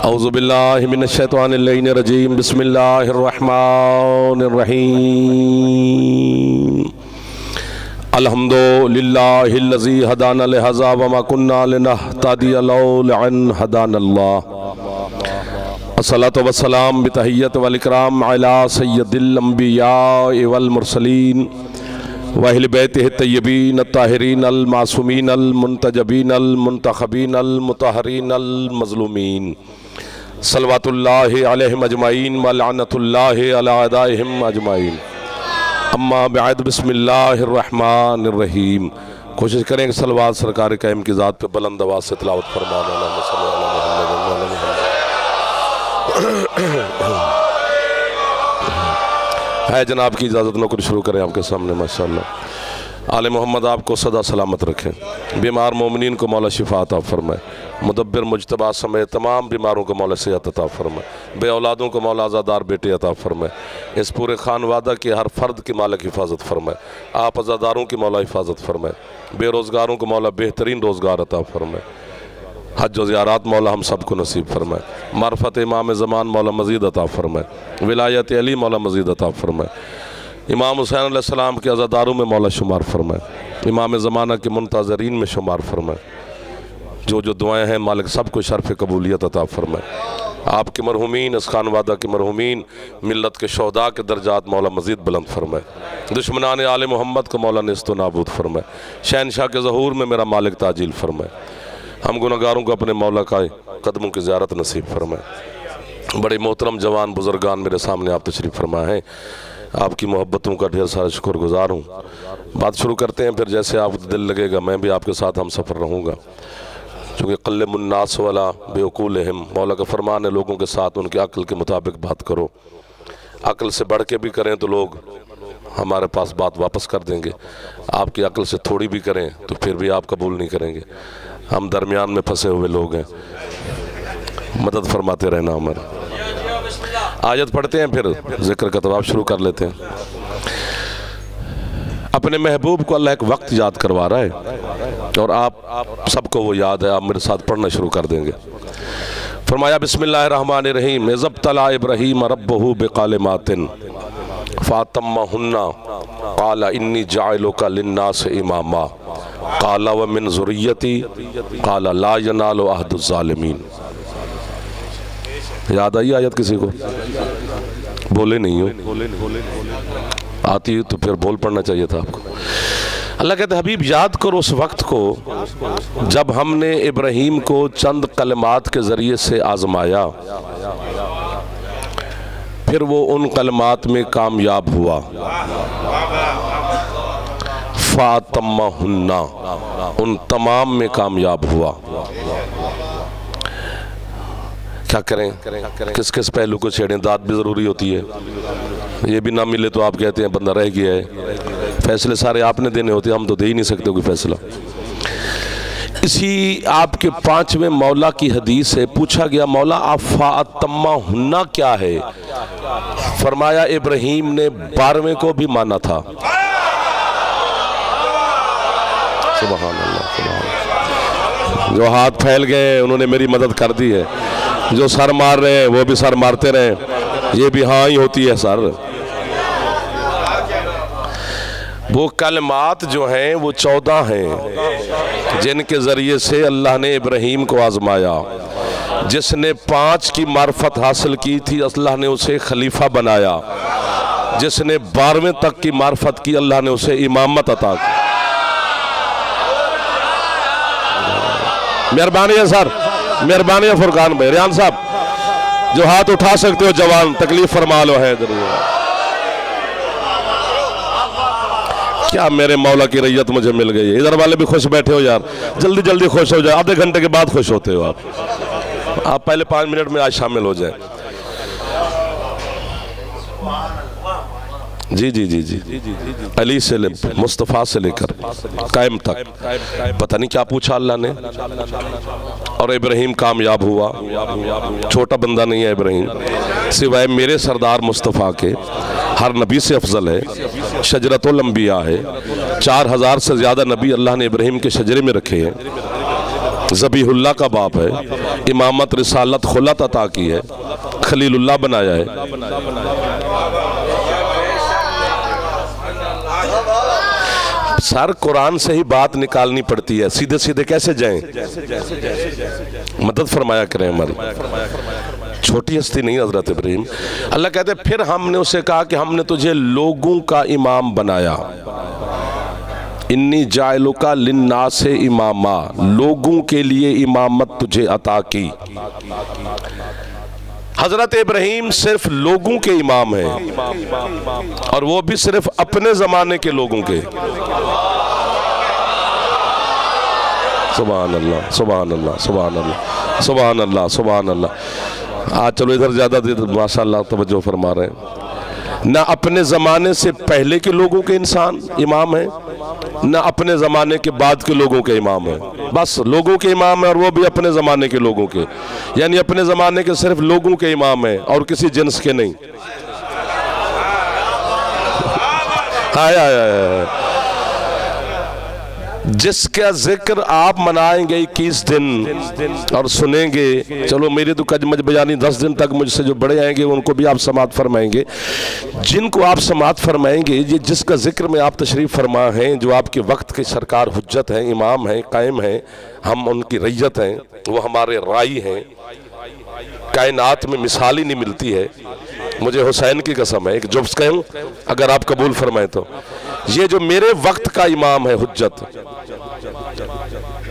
औज़ुबिल्लाहि मिनश्शैतानिर्रजीम बिस्मिल्लाहिर्रहमानिर्रहीम अल्हम्दुलिल्लाहिल्लज़ी हदाना लिहाज़ा वमा कुन्ना लिनहतदिया लौला अन हदानल्लाह अस्सलातु वस्सलाम बितहिय्यत वल इकराम अला सय्यदिल अंबिया वल मुरसलीन व अहले बैतिहि तय्यबीन अत्ताहिरीन अल मासूमीन अल मुंतजबीन अल मुंतखबीन अल मुतहहरीन अल मज़लूमीन सल्लवातुल्लाहि अलैहिम अजमाइन व लअनतुल्लाहि अला अदाइहिम अजमाइन अम्मा बअद बिस्मिल्लाहिर्रहमानिर्रहीम। कोशिश करें कि सलवात सरकार कायम की ज़ात पे बुलंद आवाज़ से तिलावत फरमाना। है जनाब की इजाज़त नौकरी शुरू करें आपके सामने। माशाअल्लाह आले मोहम्मद आपको सदा सलामत रखें। बीमार मोमिनीन को मौला शिफा अता फरमाए। मुदब्बिर मुज्तबा समेत तमाम बीमारों को मौला सेहत अता फरमाए। बे औलादों को मौला आज़ादार बेटे अता फरमाए। इस पूरे खानवादा के हर फ़र्द की मालिक हिफाजत फरमाए। आप आज़ादारों की मौला हिफाजत फरमाए। बेरोज़गारों को मौला बेहतरीन रोज़गार अता फरमाए। हज व ज़ियारत मौला हम सबको नसीब फरमाए। मार्फत इमाम ज़मान मौला मज़ीद अता फरमाए। विलायत अली मौला मज़ीद अता फरमाए। इमाम हुसैन अलैहिस्सलाम के अज़ादारों में मौला शुमार फरमाए। इमाम ज़माना के मुंतज़रीन में शुमार फरमाए। जो जो दुआएं हैं मालिक सबको शर्फ़ कबूलियत अता फरमाए। आपके मरहूमीन इस खानवादा के मरहूमीन मिल्लत के शोहदा के दर्जात मौला मज़ीद बुलंद फरमाए। दुश्मनान आले मोहम्मद को मौला नेस्तो नाबूद फरमाए। शहनशाह के ज़हूर में मेरा मालिक ताजील फरमाए। हम गुनहगारों को अपने मौला का कदमों की ज़ियारत नसीब फरमाए। बड़े मोहतरम जवान बुज़ुर्गान मेरे सामने आप तशरीफ़ फरमा हैं। आपकी मोहब्बतों का ढेर सारा शुक्रगुज़ार हूँ। बात शुरू करते हैं, फिर जैसे आपको दिल लगेगा मैं भी आपके साथ हम सफ़र रहूँगा। चूँकि क़ल्लिमुन्नास वाला बेवकूलहिम मौला का फरमान है, लोगों के साथ उनके अक्ल के मुताबिक बात करो। अक्ल से बढ़ के भी करें तो लोग हमारे पास बात वापस कर देंगे। आपकी अक्ल से थोड़ी भी करें तो फिर भी आप कबूल नहीं करेंगे। हम दरमियान में फंसे हुए लोग हैं, मदद फरमाते रहना हमारे। आयत पढ़ते हैं, फिर जिक्र का तवाब शुरू कर लेते हैं। अपने महबूब को अल्लाह एक वक्त याद करवा रहा है और आप सबको वो याद है। आप मेरे साथ पढ़ना शुरू कर देंगे। फरमाया बिस्मिल्लाहिर्रहमानिर्रहीम इज़ब्तला इब्राहीम रब्बहू बिक़ालिमातिन फ़अतम्महुन्ना क़ाला इन्नी जाइलुका लिन्नासि इमामा क़ाला व मिन ज़ुर्रिय्यती क़ाला ला यनालु अहदुज़्ज़ालिमीन। याद आई आयत किसी को? बोले नहीं हो? आती तो फिर बोल पड़ना चाहिए था आपको। अल्लाह कहते हबीब याद करो उस वक्त को जब हमने इब्राहीम को चंद कलमात के ज़रिए से आजमाया, फिर वो उन कलमात में कामयाब हुआ। फ़अतम्महुन्ना उन तमाम में कामयाब हुआ। क्या करें, किस किस पहलू को छेड़ें? दाद भी ज़रूरी होती है। ये भी ना मिले तो आप कहते हैं बंदा रह गया है। फैसले सारे आपने देने होते, हम तो दे ही नहीं सकते कोई फैसला। इसी आपके 5वें मौला की हदीस से पूछा गया, मौला आप फ़अतम्महुन्ना क्या है? फरमाया इब्राहीम ने 12वें को भी माना था। सुभान अल्लाह, सुभान अल्लाह। जो हाथ फैल गए उन्होंने मेरी मदद कर दी है। जो सर मार रहे हैं वो भी सर मारते रहे। ये भी हाँ ही होती है सर। वो कलमात जो हैं वो 14 हैं जिनके ज़रिए से अल्लाह ने इब्राहीम को आजमाया। जिसने 5 की मार्फत हासिल की थी अल्लाह ने उसे खलीफा बनाया। जिसने 12वें तक की मार्फत की अल्लाह ने उसे इमामत अता की। मेहरबानी है सर, मेहरबानी है फुरकान भाई। रियान साहब जो हाथ उठा सकते हो जवान तकलीफ फरमा लो है। क्या मेरे मौला की रैयत मुझे मिल गई है। इधर वाले भी खुश बैठे हो यार, जल्दी जल्दी खुश हो जाए। आधे घंटे के बाद खुश होते हो आप पहले 5 मिनट में आज शामिल हो जाए। जी जी जी जी अली से मुस्तफ़ा से लेकर कायम तक पता नहीं क्या पूछा अल्लाह ने, और इब्राहीम कामयाब हुआ। छोटा बंदा नहीं है इब्राहीम, सिवाय मेरे सरदार मुस्तफ़ा के हर नबी से अफजल है। शजरतुल अंबिया है। 4000 से ज़्यादा नबी अल्लाह ने इब्राहीम के शजरे में रखे हैं। ज़बीहुल्लाह का बाप है। इमामत, रिसालत, खुलत अता की है, खलीलुल्लाह बनाया है। सर कुरान से ही बात निकालनी पड़ती है, सीधे सीधे कैसे जाएं? मदद फरमाया करें हमारी। छोटी हस्ती नहीं हजरत इब्राहीम। अल्लाह कहते फिर हमने उसे कहा कि हमने तुझे लोगों का इमाम बनाया। इन्नी जायलुका लिन्नास से इमामा, लोगों के लिए इमामत तुझे अता की। हजरत इब्राहीम सिर्फ लोगों के इमाम हैं, और वो भी सिर्फ अपने जमाने के लोगों के। सुभान अल्लाह, सुभान अल्लाह, सुभान अल्लाह, सुभान अल्लाह, सुभान अल्लाह। आज चलो इधर ज्यादा देर माशाअल्लाह तवज्जो फरमा रहे हैं। ना अपने जमाने से पहले के लोगों के इंसान इमाम है, ना अपने ज़माने के बाद के लोगों के इमाम है। बस लोगों के इमाम है, और वो भी अपने ज़माने के लोगों के, यानी अपने ज़माने के सिर्फ लोगों के इमाम है और किसी जिन्स के नहीं। जिसका जिक्र आप मनाएंगे 21 दिन और सुनेंगे, चलो मेरी तो कजमज बयानी 10 दिन तक मुझसे जो बड़े आएंगे उनको भी आप समात फरमाएंगे। जिनको आप समात फरमाएंगे, ये जिसका जिक्र में आप तशरीफ़ फरमा हैं, जो आपके वक्त के सरकार हुज्जत हैं, इमाम हैं, कायम हैं, हम उनकी रैयत हैं, वो हमारे राई हैं, कायनात में मिसाल ही नहीं मिलती है। मुझे हुसैन की कसम है, एक जुब्स कहूँ अगर आप कबूल फरमाएं तो, ये जो मेरे वक्त का इमाम है हुज्जत,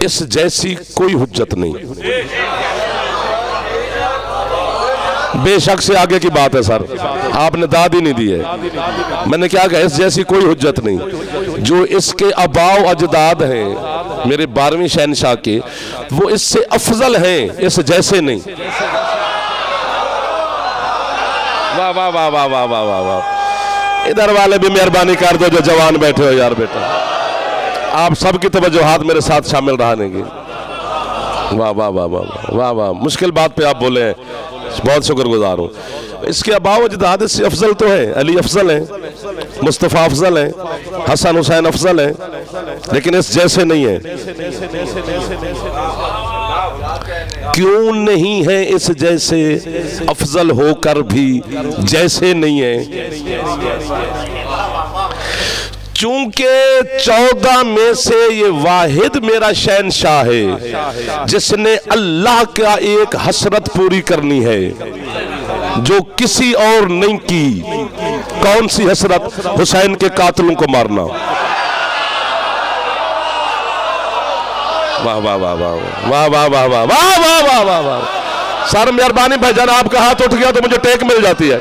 इस जैसी कोई हुज्जत नहीं। बेशक से आगे की बात है सर, आपने दाद ही नहीं दी है। मैंने क्या कहा, इस जैसी कोई हुज्जत नहीं। जो इसके अबाव अजदाद हैं मेरे 12वीं शहनशाह के, वो इससे अफजल हैं, इस जैसे नहीं। वाह वाह वाह वाह वाह वाह वाह वाह। इधर वाले भी मेहरबानी कर दो जो जवान बैठे हो यार बेटा, आप सबकी तवज्जोहात मेरे साथ शामिल रहने की। वाह वाह वाह वाह वाह वाह, मुश्किल बात पे आप बोले हैं, बहुत शुक्रगुजार हूँ। इसके अबाव अजदाद से अफजल तो है, अली अफजल है, मुस्तफ़ा अफजल है, हसन हुसैन अफजल है, लेकिन इस जैसे नहीं है। क्यों नहीं है इस जैसे, अफजल होकर भी जैसे नहीं है। चूंकि 14 में से ये वाहिद मेरा शहनशाह है जिसने अल्लाह का एक हसरत पूरी करनी है जो किसी और नहीं की। कौन सी हसरत? हुसैन के कातिलों को मारना। वाह वाह वाह वाह वाह वाह वाह वाह वाह वाह वाह वाह वाह। सर मेहरबानी भाईजान, आपका हाथ उठ गया तो मुझे टेक मिल जाती है।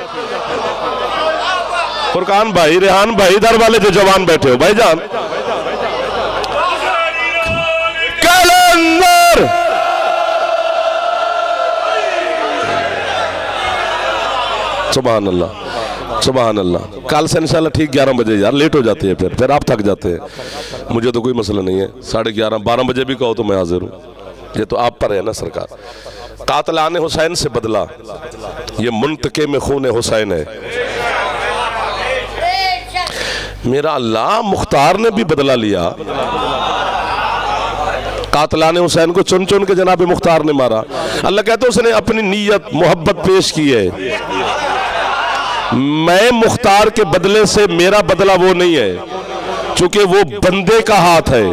फुरकान भाई, रेहान भाई, इधर वाले जो जवान बैठे हो भाईजान, कैलेंडर सुभान अल्लाह, सुभान अल्लाह। कल से इंशाल्लाह ठीक 11 बजे यार, लेट हो जाती है फिर आप थक जाते हैं। मुझे तो कोई मसला नहीं है, 11:30 12 बजे भी कहो तो मैं हाजिर हूँ। ये तो आप पर है ना सरकार। कातलाने हुसैन से बदला, ये मुंतके में खून हुसैन है। मेरा अल्लाह मुख्तार ने भी बदला लिया। कातलाने हुसैन को चुन चुन के जनाब मुख्तार ने मारा। अल्लाह कहते उसने अपनी नीयत मोहब्बत पेश की है। मैं मुख्तार के बदले से, मेरा बदला वो नहीं है, चूंकि वो बंदे का हाथ है।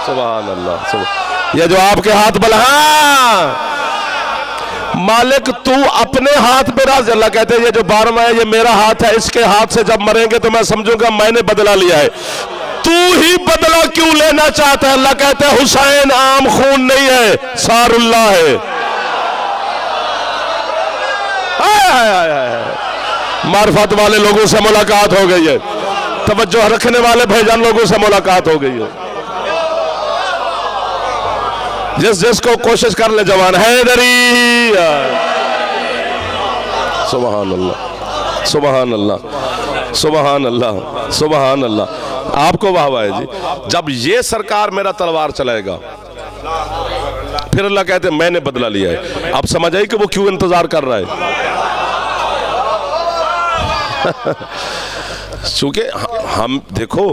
सुभान अल्लाह। ये जो आपके हाथ बल, हाँ मालिक तू अपने हाथ पे राज। अल्लाह कहते हैं ये जो 12वां है ये मेरा हाथ है, इसके हाथ से जब मरेंगे तो मैं समझूंगा मैंने बदला लिया है। तू ही बदला क्यों लेना चाहता है? अल्लाह कहते हैं हुसैन आम खून नहीं है, सारुल्लाह है। मार्फत वाले लोगों से मुलाकात हो गई है, तवज्जो रखने वाले भाईजान लोगों से मुलाकात हो गई है। जिसको कोशिश कर ले जवान हैदरी। सुभान अल्लाह, सुभान अल्लाह, सुभान अल्लाह, सुभान अल्लाह। आपको वाह वाह है जी। जब ये सरकार मेरा तलवार चलाएगा फिर अल्लाह कहते हैं मैंने बदला लिया है। अब समझ आई कि वो क्यों इंतजार कर रहा है। चूंकि हम देखो,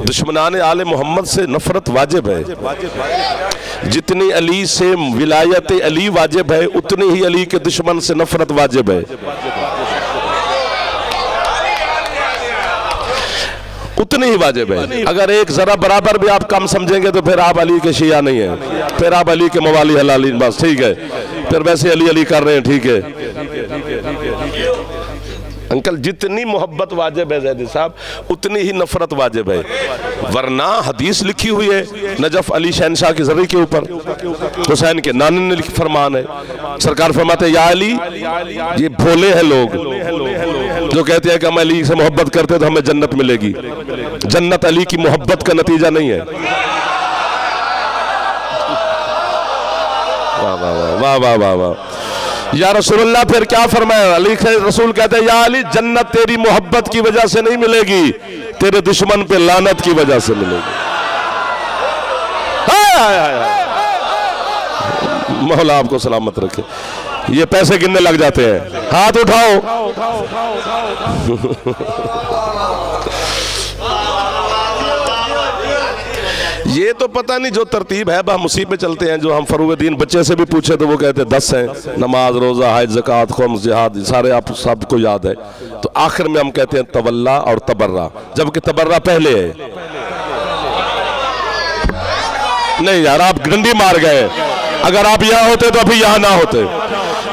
दुश्मनान आले मोहम्मद से नफरत वाजिब है। जितनी अली से विलायत अली वाजिब है, उतनी ही अली के दुश्मन से नफरत वाजिब है, उतनी ही वाजिब है। अगर एक जरा बराबर भी आप कम समझेंगे तो फिर आप अली के शिया नहीं है, फिर आप अली के मवाली हलाली, बस ठीक है, फिर वैसे अली अली कर रहे हैं, ठीक है। अंकल जितनी मोहब्बत वाजिब है ज़ैदी साहब, उतनी ही नफरत वाजिब है। वरना हदीस लिखी हुई है नजफ अली शहनशाह के जरिए के ऊपर, हुसैन के नानी ने फरमान है, सरकार फरमाते या अली, ये भोले हैं लोग जो कहते हैं कि हम अली से मोहब्बत करते तो हमें जन्नत मिलेगी। जन्नत अली की मोहब्बत का नतीजा नहीं है। वाह वाह वाह वाह वाह वाह। या रसूलुल्लाह फिर क्या फरमाया? अली रसूल कहते हैं या अली, जन्नत तेरी मोहब्बत की वजह से नहीं मिलेगी, तेरे दुश्मन पे लानत की वजह से मिलेगी। मौला आपको सलामत रखे। ये पैसे गिनने लग जाते हैं, हाथ उठाओ। ये तो पता नहीं जो तरतीब है हम उसी पे चलते हैं। जो हम फरूग दीन बच्चे से भी पूछे तो वो कहते 10 हैं, नमाज, रोजा, हज, ज़कात, खुम्स, जिहाद, सारे आप सबको याद है। तो आखिर में हम कहते हैं तवल्ला और तबर्रा, जबकि तबर्रा पहले है। नहीं यार, आप डंडी मार गए। अगर आप यहाँ होते तो अभी यहाँ ना होते।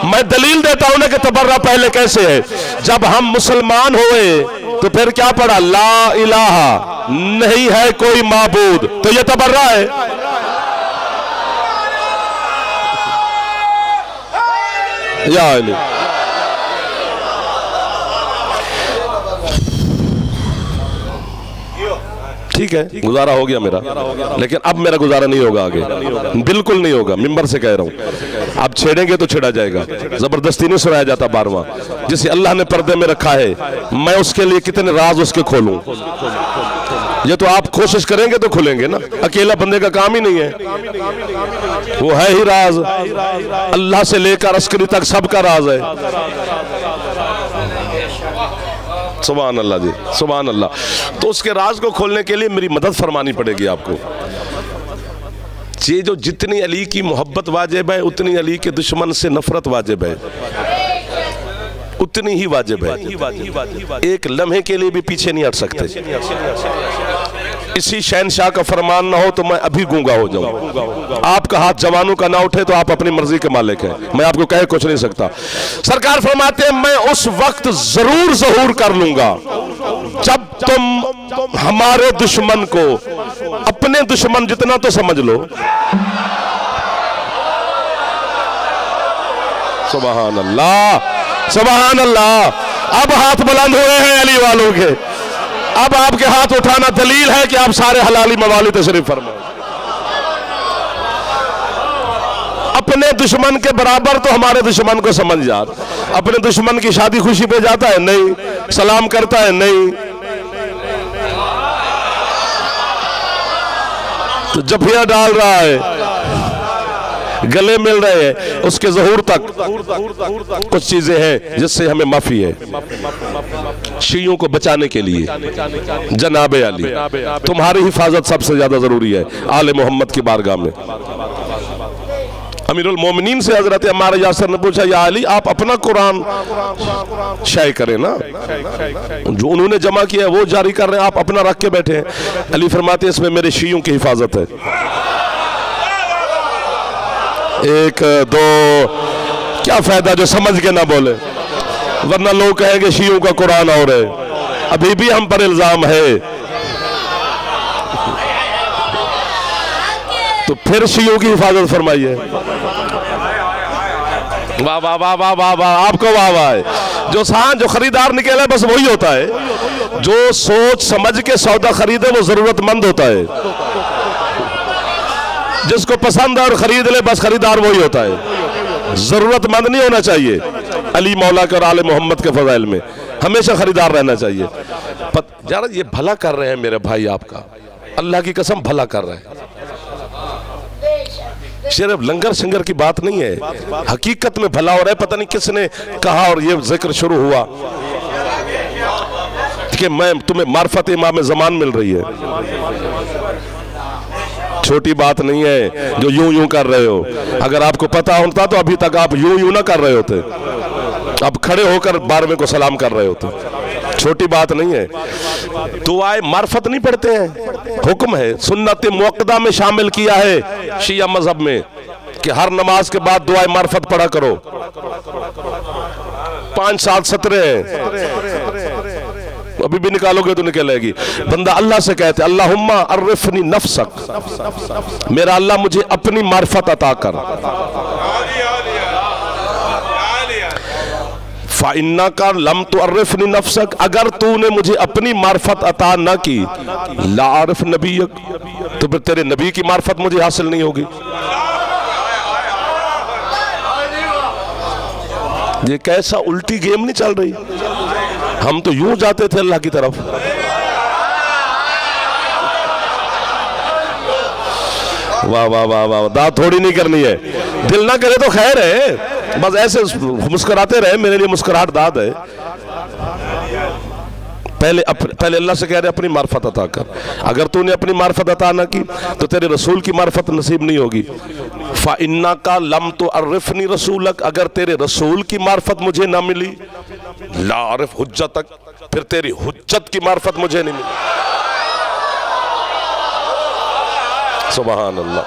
मैं दलील देता हूं ना कि तबर्रा पहले कैसे है। जब हम मुसलमान हुए तो फिर क्या पढ़ा? ला इलाहा, नहीं है कोई माबूद, तो ये तबर्रा है। या अली, ठीक है, गुजारा हो गया मेरा, लेकिन अब मेरा गुजारा नहीं होगा आगे, बिल्कुल नहीं होगा। मिंबर से कह रहा हूं, अब छेड़ेंगे तो छेड़ा जाएगा। जबरदस्ती नहीं सुनाया जाता 12वां। जिसे अल्लाह ने पर्दे में रखा है, मैं उसके लिए कितने राज उसके खोलूं। ये तो आप कोशिश करेंगे तो खुलेंगे ना, अकेला बंदे का काम ही नहीं है। वो है ही राज, अल्लाह से लेकर अस्करी तक सबका राज है। सुभान अल्लाह जी, सुभान अल्लाह। तो उसके राज को खोलने के लिए मेरी मदद फरमानी पड़ेगी आपको। ये जो जितनी अली की मोहब्बत वाजिब है, उतनी अली के दुश्मन से नफरत वाजिब है, उतनी ही वाजिब है। एक लम्हे के लिए भी पीछे नहीं हट सकते। इसी शहनशाह का फरमान ना हो तो मैं अभी गूंगा हो जाऊं। आपका हाथ जवानों का ना उठे तो आप अपनी मर्जी के मालिक हैं, मैं आपको कह कुछ नहीं सकता। सरकार फरमाते हैं मैं उस वक्त जरूर ज़हूर कर लूंगा जब तुम हमारे दुश्मन को अपने दुश्मन जितना तो समझ लो। सुभान अल्लाह, सुभान अल्लाह। अब हाथ बुलंद हुए हैं अली वालों के। अब आपके हाथ उठाना दलील है कि आप सारे हलाली मवाली तशरीफ फरमाओ। अपने दुश्मन के बराबर तो हमारे दुश्मन को समझ जात। अपने दुश्मन की शादी खुशी पे जाता है नहीं, सलाम करता है नहीं, तो जफिया डाल रहा है, गले मिल रहे हैं, उसके ज़हूर तक कुछ चीजें हैं जिससे हमें माफी है। शियों को बचाने के लिए जनाबे अली, तुम्हारी हिफाजत सबसे ज्यादा जरूरी है आले मोहम्मद की बारगाह में। अमीरुल मोमिनीन से हजरत अम्मार यासर ने पूछा या अली आप अपना कुरान शाये करें ना, जो उन्होंने जमा किया है वो जारी कर रहे हैं, आप अपना रख के बैठे हैं। अली फरमाते इसमें मेरे शियों की हिफाजत है। एक दो, क्या फायदा जो समझ के ना बोले, वरना लोग कहेंगे शियों का कुरान और है। अभी भी हम पर इल्जाम है, तो फिर शियों की हिफाजत फरमाइए। वाह वाह वाह वाह वाह वाह, आपको वाह वाह है। जो खरीदार निकले बस वही होता है। जो सोच समझ के सौदा खरीदे वो जरूरतमंद होता है। जिसको पसंद है और खरीद ले बस खरीदार वही होता है, जरूरतमंद नहीं होना चाहिए। अली मौला के और आले मोहम्मद के फजाइल में हमेशा खरीदार रहना चाहिए। यार ये भला कर रहे हैं मेरे भाई, आपका अल्लाह की कसम भला कर रहे हैं। सिर्फ लंगर शंगर की बात नहीं है, हकीकत में भला हो रहा है। पता नहीं किसने कहा और ये जिक्र शुरू हुआ कि मैं तुम्हें मार्फत इमाम ज़मान मिल रही है। छोटी बात नहीं है जो यूं यूं कर रहे हो। अगर आपको पता होता तो अभी तक आप यूं यूं ना कर रहे होते, अब खड़े होकर 12वें को सलाम कर रहे होते। छोटी बात नहीं है। दुआए मार्फत नहीं पढ़ते हैं, हुक्म है, सुन्नत मुअक्कदा में शामिल किया है शिया मजहब में कि हर नमाज के बाद दुआए मार्फत पढ़ा करो। 5 7 सतरे हैं, अभी भी निकालोगे तो निकलेगी। बंदा अल्लाह से कहते अल्लाहुम्मा अर्रिफनी नफ्सक, मेरा अल्लाह मुझे अपनी मार्फत अता कर। फ़इन्ना का लम तो अर्रिफनी नफ्सक, अगर तूने मुझे अपनी मार्फत अता न की, ला आरिफ नबीयक, तो फिर तेरे नबी की मार्फत मुझे हासिल नहीं होगी। ये कैसा उल्टी गेम नहीं चल रही। हम तो यूं जाते थे अल्लाह की तरफ। वाह वाह वाह वाह, दाद थोड़ी नहीं करनी है, दिल ना करे तो खैर है, बस ऐसे मुस्कुराते रहे, मेरे लिए मुस्कुराहट दाद है। पहले अल्लाह से कह रहे अपनी मार्फत अता कर। अगर तूने अपनी मार्फत अता ना की तो तेरे रसूल की मार्फत नसीब नहीं होगी। फ़इन्ना का लम तो अर्रिफनी रसूलक, अगर तेरे रसूल की मार्फत मुझे ना मिली, ला आरिफ हुज्जतक, फिर तेरी हुज्जत की मार्फत मुझे नहीं मिली। सुभान अल्लाह,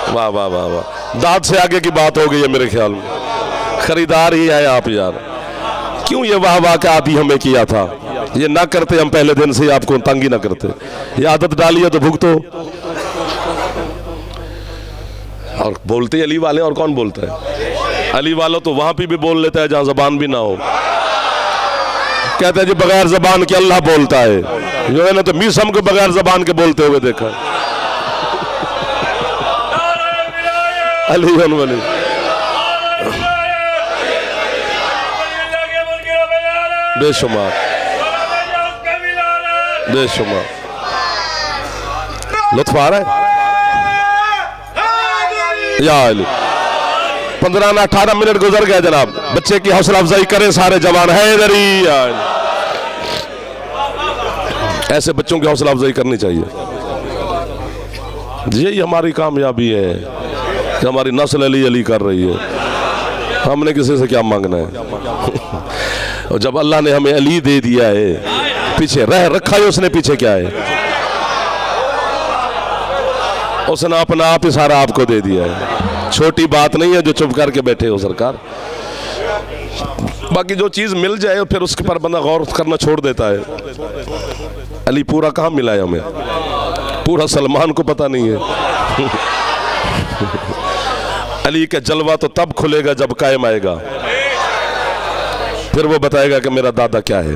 वाह वाह वाह वाह, दाद से आगे की बात हो गई है मेरे ख्याल में। खरीदार ही है आप यार, क्यों ये वाह वाह का आदि हमें किया था। ये ना करते हम पहले दिन से आपको तंगी ना करते। ये आदत डाली है तो भुगतो। और बोलते अली वाले, और कौन बोलता है? अली वालों तो वहां पे भी बोल लेता है जहां जबान भी ना हो। कहते हैं जी बगैर जबान के अल्लाह बोलता है। जो है ना, तो मीसम को बगैर जबान के बोलते हुए देखा। अली वली बेशुमार बेशुमार लुत्फ आ रहा है या अली। 15 ना 18 मिनट गुजर गया जनाब। बच्चे की हौसला अफजाई करें सारे जवान। हैदरी, ऐसे बच्चों की हौसला अफजाई करनी चाहिए। यही हमारी कामयाबी है कि हमारी नस्ल अली अली कर रही है। हमने किसी से क्या मांगना है। और जब अल्लाह ने हमें अली दे दिया है, पीछे रह रखा है उसने, पीछे क्या है? उसने अपना आप ही सारा आपको दे दिया है। छोटी बात नहीं है जो चुप करके बैठे हो सरकार। बाकी जो चीज मिल जाए फिर उसके पर बंदा गौर करना छोड़ देता है। अली पूरा कहाँ मिला है हमें? पूरा सलमान को पता नहीं है। अली का जलवा तो तब खुलेगा जब कायम आएगा। फिर वो बताएगा कि मेरा दादा क्या है,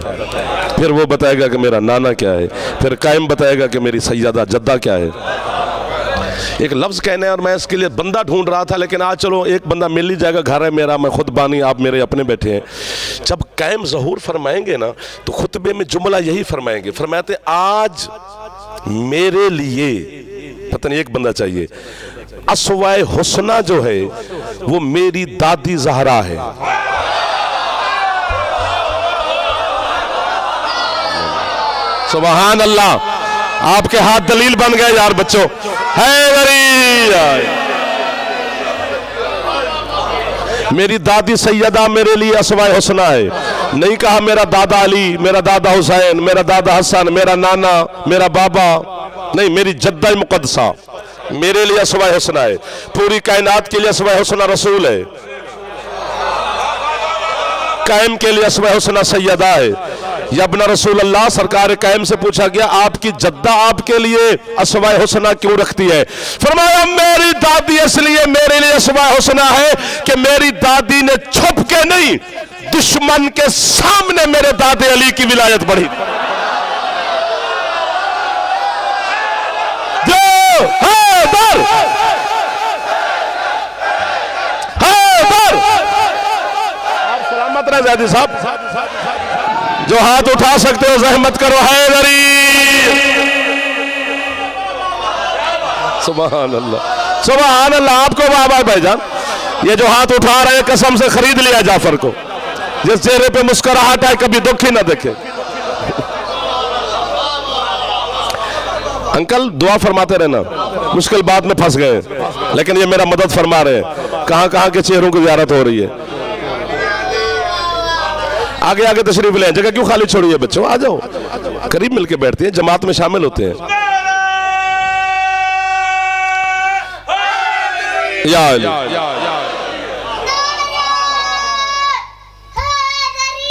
फिर वो बताएगा कि मेरा नाना क्या है, फिर कायम बताएगा कि मेरी सैयदा जद्दा क्या है। एक लफ्ज़ कहने और मैं इसके लिए बंदा ढूंढ रहा था, लेकिन आज चलो एक बंदा मिल ही जाएगा। घर है मेरा, मैं खुद बानी, आप मेरे अपने बैठे हैं। जब कायम ज़हूर फरमाएंगे ना तो खुतबे में जुमला यही फरमाएंगे, फरमाते आज मेरे लिए पता नहीं एक बंदा चाहिए। अस्वाए हुस्ना जो है वो मेरी दादी ज़हरा है। सुभान अल्लाह, आपके हाथ दलील बन गए यार बच्चों। मेरी दादी सैयदा मेरे लिए अस्वाए हुस्ना है। नहीं कहा मेरा दादा अली, मेरा दादा हुसैन, मेरा दादा हसन, मेरा नाना, मेरा बाबा, नहीं, मेरी जद्दा मुकद्दसा मेरे लिए अस्वाए हुस्ना है। पूरी कायनात के लिए अस्वाए हुस्ना रसूल है। कायम के लिए अस्वाए हुस्ना सैयदा है। यब्ना रसूल अल्लाह, सरकार कायम से पूछा गया आपकी जद्दा आपके लिए अस्वाए हुस्ना क्यों रखती है? फरमाया मेरी दादी इसलिए मेरे लिए अस्वाए हुस्ना है कि मेरी दादी ने छुप के नहीं, दुश्मन के सामने मेरे दादे अली की विलायत बढ़ी। आप सलामत रहे ज़ादी साहब। जो हाथ उठा सकते हो जहमत करो। हैदरी, सुभान अल्लाह, सुभान अल्लाह। आपको वाह भाईजान, ये जो हाथ उठा रहे हैं कसम से खरीद लिया जाफर को। जिस चेहरे पे मुस्कुराहट है कभी दुख ही ना देखे। अंकल दुआ फरमाते रहना, मुश्किल बात में फंस गए, लेकिन ये मेरा मदद फरमा रहे हैं। कहां कहां के चेहरों की ज़ियारत हो रही है। आगे आगे तशरीफ लें, जगह क्यों खाली छोड़ी है बच्चों, आ जाओ, करीब मिलके बैठते हैं, जमात में शामिल होते हैं। या अली,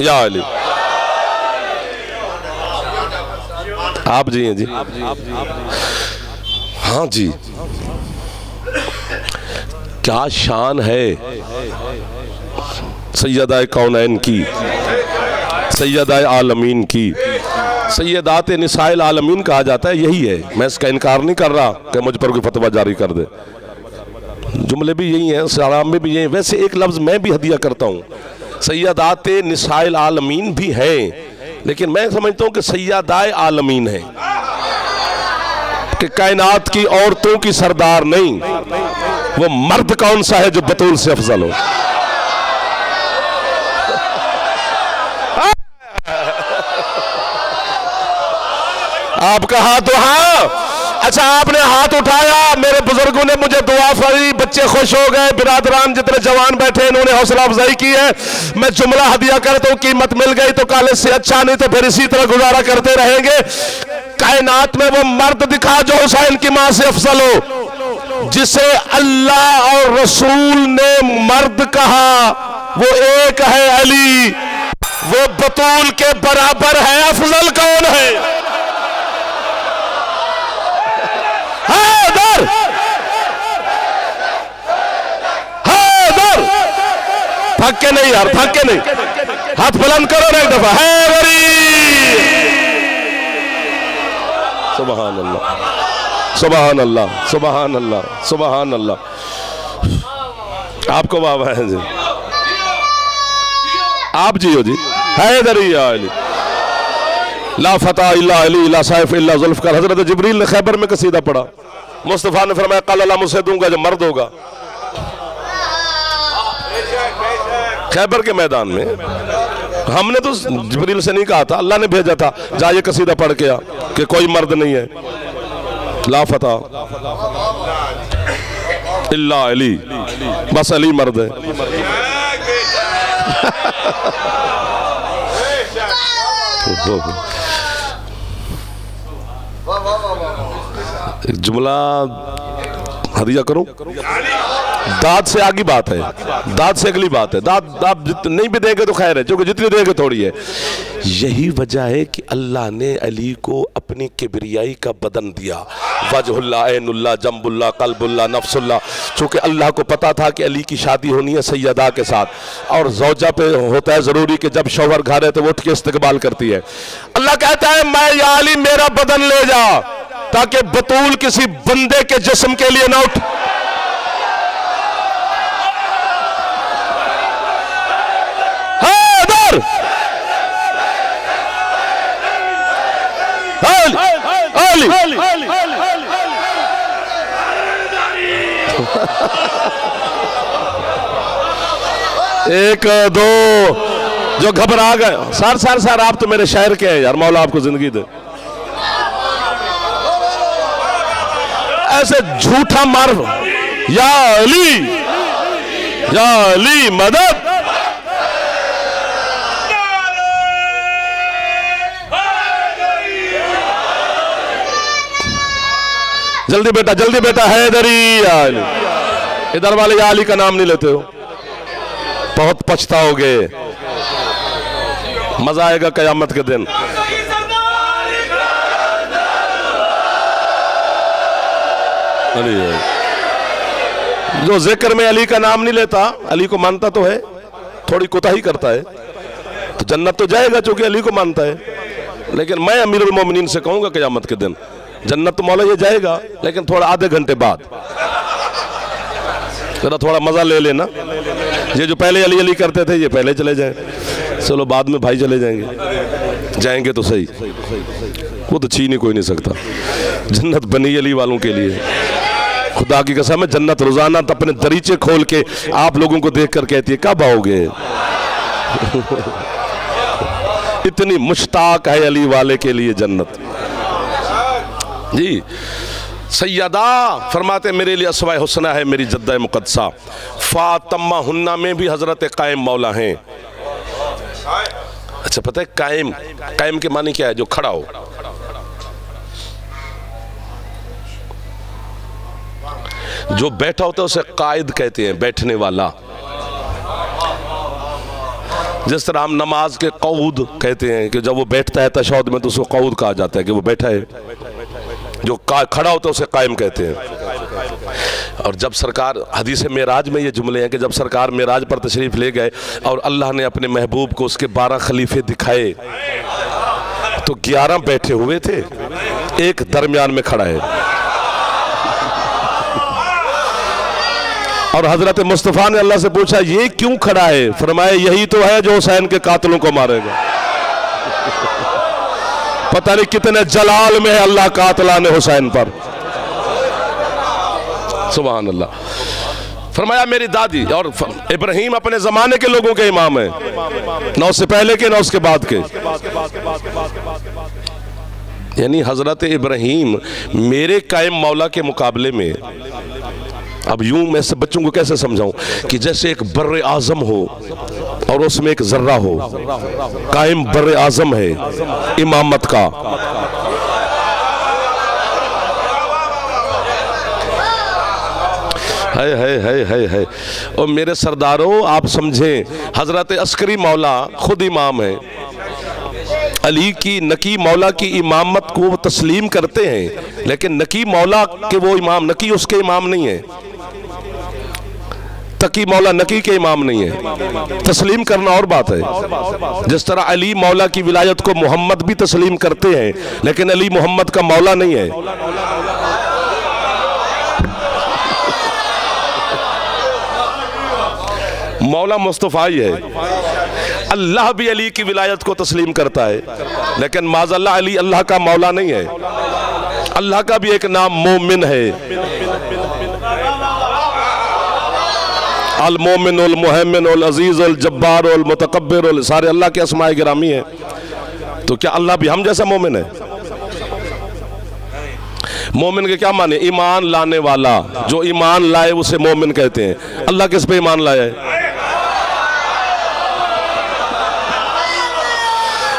या अली, आप जी हैं जी। हाँ जी, क्या शान है सैयदा कौनैन की, सैयदा आलमीन की, सैयदात निसाइल आलमीन कहा जाता है, यही है। मैं इसका इनकार नहीं कर रहा कि मुझ पर कोई फतवा जारी कर दे, जुमले भी यही हैं, सलाम में भी यही। वैसे एक लफ्ज़ मैं भी हदिया करता हूँ, सैयदात निसाइल आलमीन भी हैं, लेकिन मैं समझता हूँ कि सैयदाए आलमीन है, कि कायनात की औरतों की सरदार नहीं। वो मर्द कौन सा है जो बतूल से अफजल हो? आपका हाथ तो हाँ, अच्छा आपने हाथ उठाया, मेरे बुजुर्गों ने मुझे दुआ फरी, बच्चे खुश हो गए, बिरादरान जितने जवान बैठे इन्होंने हौसला अफजाई की है। मैं जुमला हदिया करता हूँ, कीमत मिल गई तो कॉलेज से अच्छा, नहीं तो फिर इसी तरह गुजारा करते रहेंगे। कायनात में वो मर्द दिखा जो हुसैन की मां से अफजल हो, जिसे अल्लाह और रसूल ने मर्द कहा, वो एक है अली, वो बतूल के बराबर है, अफजल कौन है? हैदर, हैदर, थक के नहीं यार, थक के नहीं, हाथ बुलंद करो ना एक दफा, हैदरी। सुभान अल्लाह, सुभान अल्लाह, सुभान अल्लाह, सुभान अल्लाह। आपको बाबा है जी, आप जी हो जी, हैदरी अली, ला फता इल्ला अली, ला सैफ इल्ला जुल्फ़िकार। हजरत जिब्रील ने खैबर में कसीदा पढ़ा, मुस्तफ़ा ने फरमाया कल अल्लाह मुझसे दूंगा जब मर्द होगा। खैबर के मैदान में हमने तो जिब्रील से नहीं कहा था, अल्लाह ने भेजा था, जा ये कसीदा पढ़ के आ कि कोई मर्द नहीं है, ला फता इल्ला अली, बस अली मर्द है। एक जुमला हदिया करूं, दाद से आगे बात है, दाद से अगली बात है। दाद नहीं भी देंगे तो खैर है, क्योंकि जितनी देंगे थोड़ी है। यही वजह है कि अल्लाह ने अली को अपनी किबरियाई का बदन दिया, वजहुल्लाह, ऐनुल्लाह, जंबुल्लाह, कल्बुल्लाह, नफ्सुल्लाह। चूँकि अल्लाह को पता था कि अली की शादी होनी है सैयदा के साथ, और ज़ौजा पे होता है ज़रूरी कि जब शौहर घर है तो वो उठ के इस्तकबाल करती है। अल्लाह कहता है मैं या अली मेरा बदन ले जा, ताकि बतूल किसी बंदे के जिस्म के लिए ना उठ। एक दो जो घबरा गए, सर आप तो मेरे शायर के हैं यार, मौला आपको जिंदगी दे। ऐसे झूठा मार, या अली मदद। जल्दी बेटा हैदरी अली। इधर वाले या अली का नाम नहीं लेते हो, बहुत पछताओगे, मजा आएगा कयामत के दिन। जो जिक्र में अली का नाम नहीं लेता, अली को मानता तो है, थोड़ी कोताही करता है, तो जन्नत तो जाएगा चूंकि अली को मानता है। लेकिन मैं अमीरुल मोमिनीन से कहूंगा क़यामत के दिन जन्नत तो मौला ये जाएगा, लेकिन थोड़ा आधे घंटे बाद जरा थोड़ा मजा ले लेना। ये जो पहले अली अली करते थे ये पहले चले जाएं, चलो बाद में भाई चले जाएंगे तो सही, वो तो छीन ही कोई नहीं सकता। जन्नत बनी अली वालों के लिए, खुदा की कसम है। जन्नत रोजाना अपने दरीचे खोल के आप लोगों को देख कर कहती है कब आओगे। इतनी मुश्ताक है अली वाले के लिए जन्नत। जी। सैयदा फरमाते मेरे लिए अस्वाए हुस्ना है मेरी जद्दा मुक़द्दसा, फातिमा हुन्ना में भी हज़रत कायम मौला हैं। अच्छा पता है कायम, कायम के मानी क्या है? जो खड़ा हो। जो बैठा होता है उसे कायद कहते हैं, बैठने वाला। जिस तरह हम नमाज के कऊद कहते हैं कि जब वो बैठता है तशहुद में तो उसको कऊद कहा जाता है कि वो बैठा है। जो खड़ा होता है उसे कायम कहते हैं। और जब सरकार हदीस मेराज में ये जुमले हैं कि जब सरकार मेराज पर तशरीफ़ ले गए और अल्लाह ने अपने महबूब को उसके 12 खलीफे दिखाए तो 11 बैठे हुए थे, एक दरमियान में खड़ा है। और हजरत मुस्तफ़ा ने अल्लाह से पूछा ये क्यों खड़ा है? फरमाया यही तो है जो हुसैन के कातिलों को मारेगा। पता नहीं कितने जलाल में है अल्लाह कातिलान हुसैन पर। सुभान अल्लाह। फरमाया मेरी दादी और इब्राहिम अपने ज़माने के लोगों के इमाम है, ना उससे पहले के ना उसके बाद के। यानी हजरत इब्राहिम मेरे कायम मौला के मुकाबले में, अब यूं मैं सब बच्चों को कैसे समझाऊं कि जैसे एक बर्रे आजम हो और उसमें एक जर्रा हो। कायम बर्रे आजम है इमामत का। है और मेरे सरदारों आप समझें, हजरत अस्करी मौला खुद इमाम है। अली की नकी मौला की इमामत को वो तस्लीम करते हैं, लेकिन नकी मौला के वो इमाम, नकी उसके इमाम नहीं है। तकी मौला नकी के इमाम नहीं है। तस्लीम करना और बात है। जिस तरह अली मौला की विलायत को मोहम्मद भी तस्लीम करते हैं, लेकिन अली मोहम्मद का मौला नहीं है। मौला मुस्तफ़ा ही है। अल्लाह भी अली की विलायत को तस्लीम करता है, लेकिन माज़अल्लाह अली अल्लाह का मौला नहीं है। अल्लाह का भी एक नाम मोमिन है। अल मोमिन उल मुहम्मिन उल अजीज उल जब्बार उल मुतकब्बिर उल, सारे अल्लाह के अस्माए गिरामी है। तो क्या अल्लाह भी हम जैसा मोमिन है? मोमिन के क्या माने? ईमान लाने वाला। जो ईमान लाए उसे मोमिन कहते हैं। अल्लाह किस पे ईमान लाया है?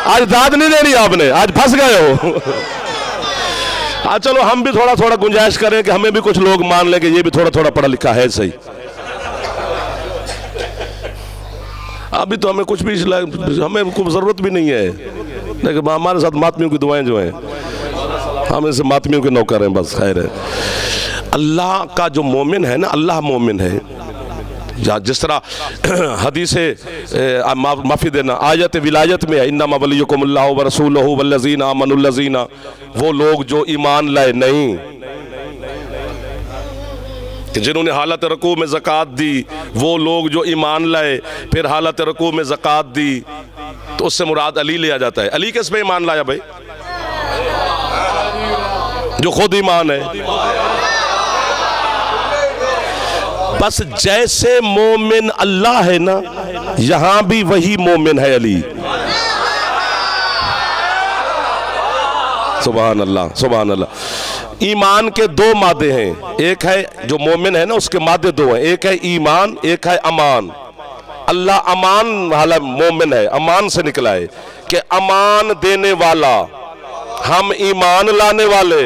आज दाद नहीं देनी आपने, आज फंस गए हो। आज चलो हम भी थोड़ा थोड़ा गुंजाइश करें कि हमें भी कुछ लोग मान लें कि ये भी थोड़ा थोड़ा पढ़ा लिखा है। सही, अभी तो हमें कुछ भी, हमें कोई ज़रूरत भी नहीं है, लेकिन हमारे साथ मातमियों की दुआएं जो हैं, हम ऐसे मातमियों के नौकर हैं बस। खैर है। अल्लाह का जो मोमिन है ना, अल्लाह मोमिन है। जिस तरह हदीस माफ़ी देना आयत विलायत में है, इन्नमा वलियुकुमुल्लाहु व रसूलुहु वल्लज़ीना आमनुल्लज़ीना, वो लोग जो ईमान लाए नहीं, जिन्होंने हालत रकू में ज़कात दी, वो लोग जो ईमान लाए फिर हालत रकू में ज़कात दी, तो उससे मुराद अली लिया जाता है। अली किस पे ईमान लाया भाई? जो खुद ईमान है। बस जैसे मोमिन अल्लाह है ना, यहां भी वही मोमिन है अली। सुभान अल्लाह, सुभान अल्लाह। ईमान के दो मादे हैं, एक है जो मोमिन है ना उसके मादे दो हैं, एक है ईमान, एक है अमान। अल्लाह अमान वाला मोमिन है, अमान से निकला है कि अमान देने वाला, हम ईमान लाने वाले,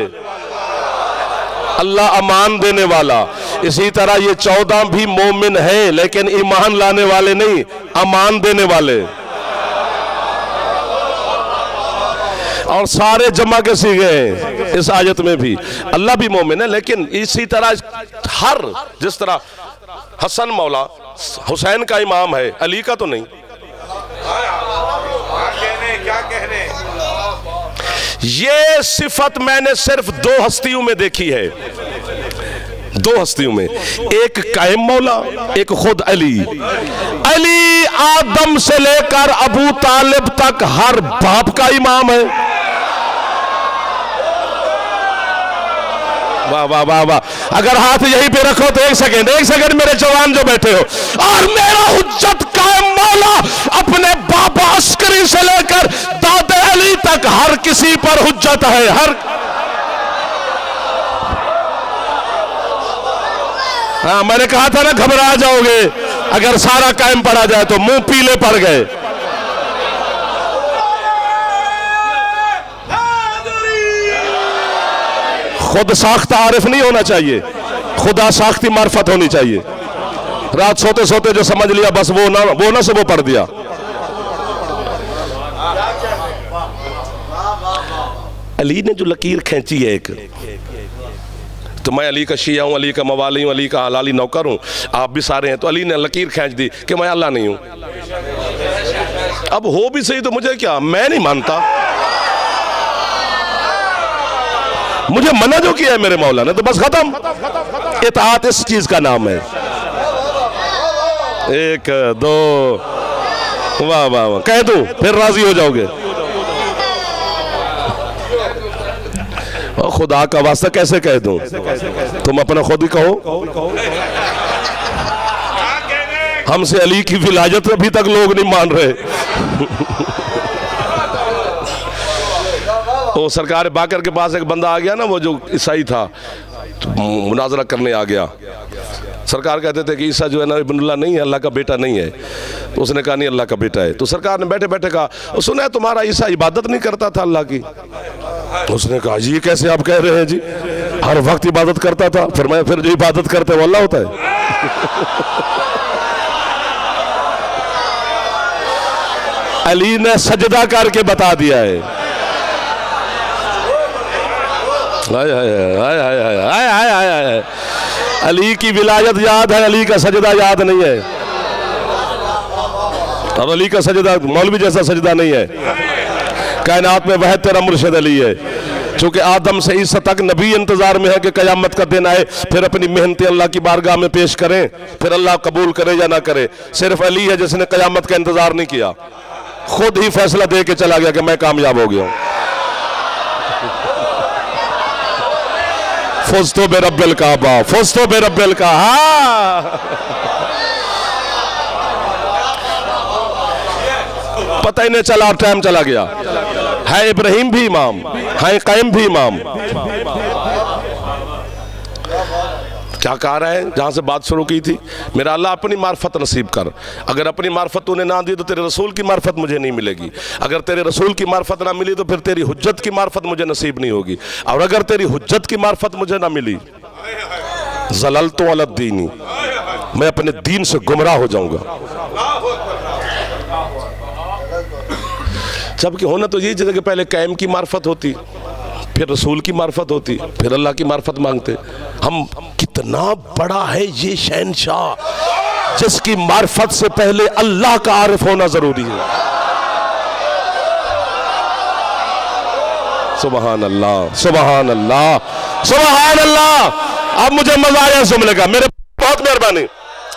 अल्लाह अमान देने वाला। इसी तरह ये 14 भी मोमिन है, लेकिन ईमान लाने वाले नहीं, अमान देने वाले। और सारे जमा के सीगे हैं इस आयत में भी। अल्लाह भी मोमिन है, लेकिन इसी तरह हर, जिस तरह हसन मौला हुसैन का इमाम है, अली का तो नहीं। क्या कहने? ये सिफत मैंने सिर्फ 2 हस्तियों में देखी है, 2 हस्तियों में, एक कायम मौला, एक खुद अली। अली आदम से लेकर अबू तालिब तक हर बाप का इमाम है। वाह वाह वाह वाह। अगर हाथ यहीं पे रखो तो एक सेकंड मेरे जवान जो बैठे हो, और मेरा हुज्जत कायम मौला अपने बाबा अस्करी से लेकर दादा अली तक हर किसी पर हुज्जत है। हर हाँ, मैंने कहा था ना घबरा जाओगे अगर सारा कायम पड़ा जाए तो। मुंह पीले पड़ गए। खुद साख्ता आरिफ नहीं होना चाहिए, खुदा साख्ती मार्फत होनी चाहिए। रात सोते सोते जो समझ लिया बस वो ना से वो पढ़ दिया। अली ने जो लकीर खींची है एक, तो मैं अली का शिया हूं, अली का मवाली हूं, अली का हलाली नौकर हूं, आप भी सारे हैं, तो अली ने लकीर खींच दी कि मैं अल्लाह नहीं हूं। अब हो भी सही तो मुझे क्या, मैं नहीं मानता। मुझे मना जो किया है मेरे मौला ने तो बस खत्म। इताअत इस चीज का नाम है। एक दो, वाह वाह वाह, कह दो फिर राजी हो जाओगे। और खुदा का वास्ता कैसे कह दूं, तुम अपना खुद ही कहो। हमसे अली की विलायत अभी तक लोग नहीं मान रहे। वो सरकार बाकर के पास एक बंदा आ गया ना, वो जो ईसाई था, तो मुनाजरा करने आ गया। सरकार कहते थे कि ईसा जो है ना इब्नुल्लाह नहीं है, अल्लाह का बेटा नहीं है। तो उसने कहा नहीं, अल्लाह का बेटा है। तो सरकार ने बैठे बैठे कहा, सुना है तुम्हारा ईसा इबादत नहीं करता था अल्लाह की। उसने कहा ये कैसे आप कह रहे हैं जी, हर वक्त इबादत करता था। फिर जो इबादत करते हैं वो अल्लाह होता है। अली ने सजदा करके बता दिया है। हाय हाय हाय हाय हाय हाय हाय हाय। अली की विलायत याद है, अली का सजदा याद नहीं है। और अली का सजदा मौलवी जैसा सजदा नहीं है। कायनात में वह तेरा मुर्शिद अली है। चूंकि आदम से ईसा तक नबी इंतजार में है कि कयामत का दिन आए, फिर अपनी मेहनतें अल्लाह की बारगाह में पेश करें, फिर अल्लाह कबूल करे या ना करे। सिर्फ अली है जिसने कयामत का इंतजार नहीं किया, खुद ही फैसला दे के चला गया कि मैं कामयाब हो गया हूं। फुज़्तु बिरब्बिल काबा, फुज़्तु बिरब्बिल काबा। पता ही नहीं चला और टाइम चला गया। है इब्राहिम भी इमाम, है कायम भी इमाम। क्या कह रहा है जहां से बात शुरू की थी, मेरा अल्लाह अपनी मार्फत नसीब कर। अगर अपनी मार्फत तूने ना दी तो तेरे रसूल की मार्फत मुझे नहीं मिलेगी। अगर तेरे रसूल की मार्फत ना मिली तो फिर तेरी हुज्जत की मार्फत मुझे नसीब नहीं होगी। और अगर तेरी हुज्जत की मार्फत मुझे ना मिली, ज़ललतु अला दीनी, मैं अपने दीन से गुमराह हो जाऊंगा। जबकि होना तो यही जगह पहले कायम की मार्फत होती, फिर रसूल की मार्फत होती, फिर अल्लाह की मार्फत मांगते। हम कितना बड़ा है ये शहनशाह जिसकी मार्फत से पहले अल्लाह का आरिफ होना जरूरी है। सुबहान अल्लाह, सुबहान अल्लाह, सुबहान अल्लाह। अब मुझे मजा आया सुनने का, मेरे बहुत मेहरबानी।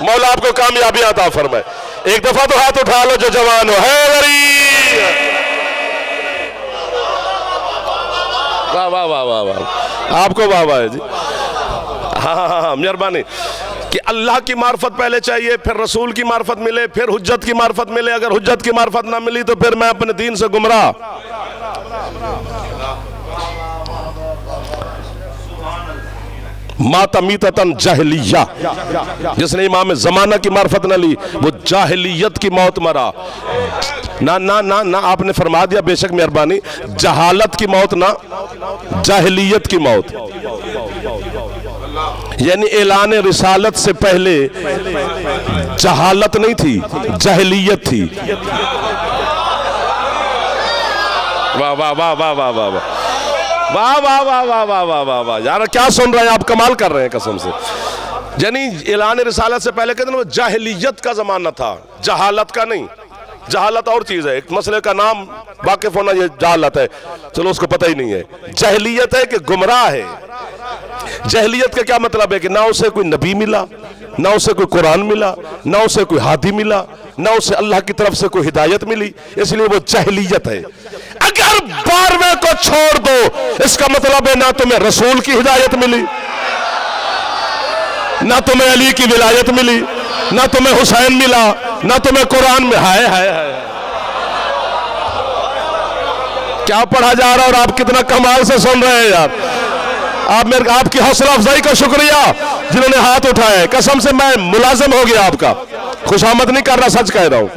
मौला आपको कामयाबी अता फरमाए। एक दफा तो हाथ उठा लो जो जवान हो। है वाह वाह वाह वाह वाह, आपको वाह वाह है जी। हाँ हाँ हाँ, मेहरबानी कि अल्लाह की मार्फत पहले चाहिए, फिर रसूल की मार्फत मिले, फिर हुज्जत की मार्फत मिले। अगर हुज्जत की मार्फत ना मिली तो फिर मैं अपने दीन से गुमराह। मातमीतन जाहिलिया, जिसने इमाम ज़माना की मार्फत न ली वो जाहिलियत की मौत मरा। ना ना ना ना, आपने फरमा दिया बेशक मेहरबानी, जहालत की मौत ना, जाहिलियत की मौत। यानी ऐलान रिसालत से पहले जहालत नहीं थी, जाहिलियत थी। वाह वाह वाह वाह वाह वाह वाह वाह वाह वाह वाह वाह वाह वाह वाह यार, क्या सुन रहे हैं आप, कमाल कर रहे हैं कसम से। यानी ऐलान रिसालत से पहले कहते हैं वो जाहिलियत का जमाना था, जहालत का नहीं। जहालत और चीज है, एक मसले का नाम वाकिफ होना ये जहालत है, चलो उसको पता ही नहीं है। जहलियत है कि गुमराह है। जहलियत का क्या मतलब है कि ना उसे कोई नबी मिला, ना उसे कोई कुरान मिला, ना उसे कोई हादी मिला, ना उसे अल्लाह की तरफ से कोई हिदायत मिली, इसलिए वो जहलियत है। अगर 12वें को छोड़ दो इसका मतलब है ना तुम्हें रसूल की हिदायत मिली, ना तुम्हें अली की विलायत मिली, ना तुम्हें हुसैन मिला, ना तुम्हें कुरान में। हाय हाय हाय, क्या पढ़ा जा रहा है और आप कितना कमाल से सुन रहे हैं यार। आप मेरे आपकी हौसला अफजाई का शुक्रिया जिन्होंने हाथ उठाए। कसम से मैं मुलाजिम हो गया आपका, खुशामद नहीं कर रहा, सच कह रहा हूं।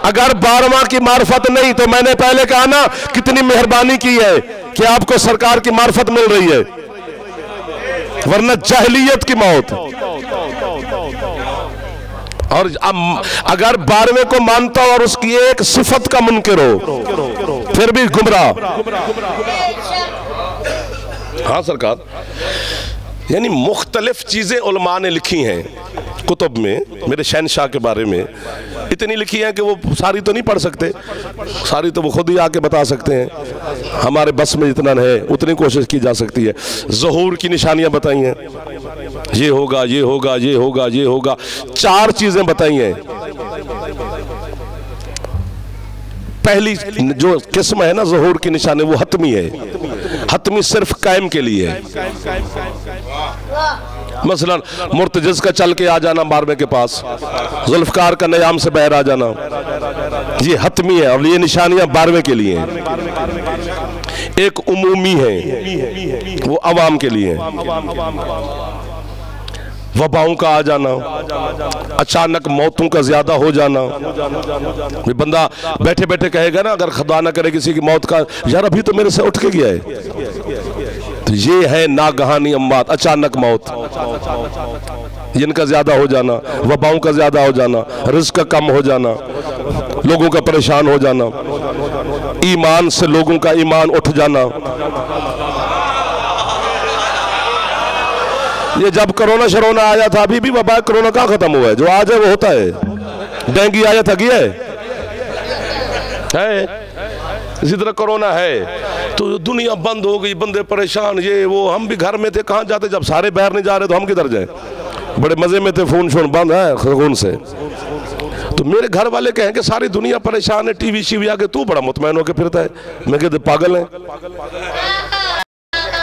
अगर 12वां की मार्फत नहीं तो मैंने पहले कहा ना कितनी मेहरबानी की है कि आपको सरकार की मार्फत मिल रही है, वरना जाहिलियत की मौत। और अगर 12वें को मानता हो और उसकी एक सिफत का मुनकिर हो फिर भी गुमराह। हाँ सरकार, यानी मुख्तलिफ चीजें उलमा ने लिखी हैं कुतुब में मेरे शहनशाह के बारे में, इतनी लिखी हैं कि वो सारी तो नहीं पढ़ सकते, सारी तो वो खुद ही आके बता सकते हैं। हमारे बस में जितना है उतनी कोशिश की जा सकती है। ज़हूर की निशानियां बताई हैं, ये होगा ये होगा ये होगा ये होगा, 4 चीजें बताई हैं। पहली जो किस्म है ना ज़हूर की निशानी, वो हतमी है। हतमी सिर्फ कायम के लिए है। मसलन मुर्तजिज का चल के आ जाना 12वें के पास, जुल्फकार का नयाम से बाहर आ जाना, ये हतमी है। और ये निशानियां 12वें के लिए हैं। एक उमूमी है, वो अवाम के लिए है। वबाओं का आ जाना, अचानक मौतों का ज्यादा हो जाना। बंदा बैठे बैठे कहेगा ना, अगर खुदा ना करे किसी की मौत का, यार अभी तो मेरे से उठ के गया है। तो ये है नागहानी अम्मात, अचानक मौत, जिनका ज्यादा हो जाना, वबाओं का ज्यादा हो जाना, रिज़्क़ का कम हो जाना, लोगों का परेशान हो जाना, ईमान से लोगों का ईमान उठ जाना। ये जब कोरोना शरोना आया था, अभी भी वबा कोरोना कहाँ खत्म हुआ है? जो आज है वो होता है। डेंगू आया था, गया है। इसी तरह कोरोना है तो दुनिया बंद हो गई, बंदे परेशान, ये वो। हम भी घर में थे, कहाँ जाते? जब सारे बाहर नहीं जा रहे तो हम किधर जाए? बड़े मजे में थे, फोन शोन बंद है खून से। तो मेरे घर वाले कहें कि सारी दुनिया परेशान है, टीवी शीवी आके तू बड़ा मुतमैन होके फिरता है। मैं कहते पागल है,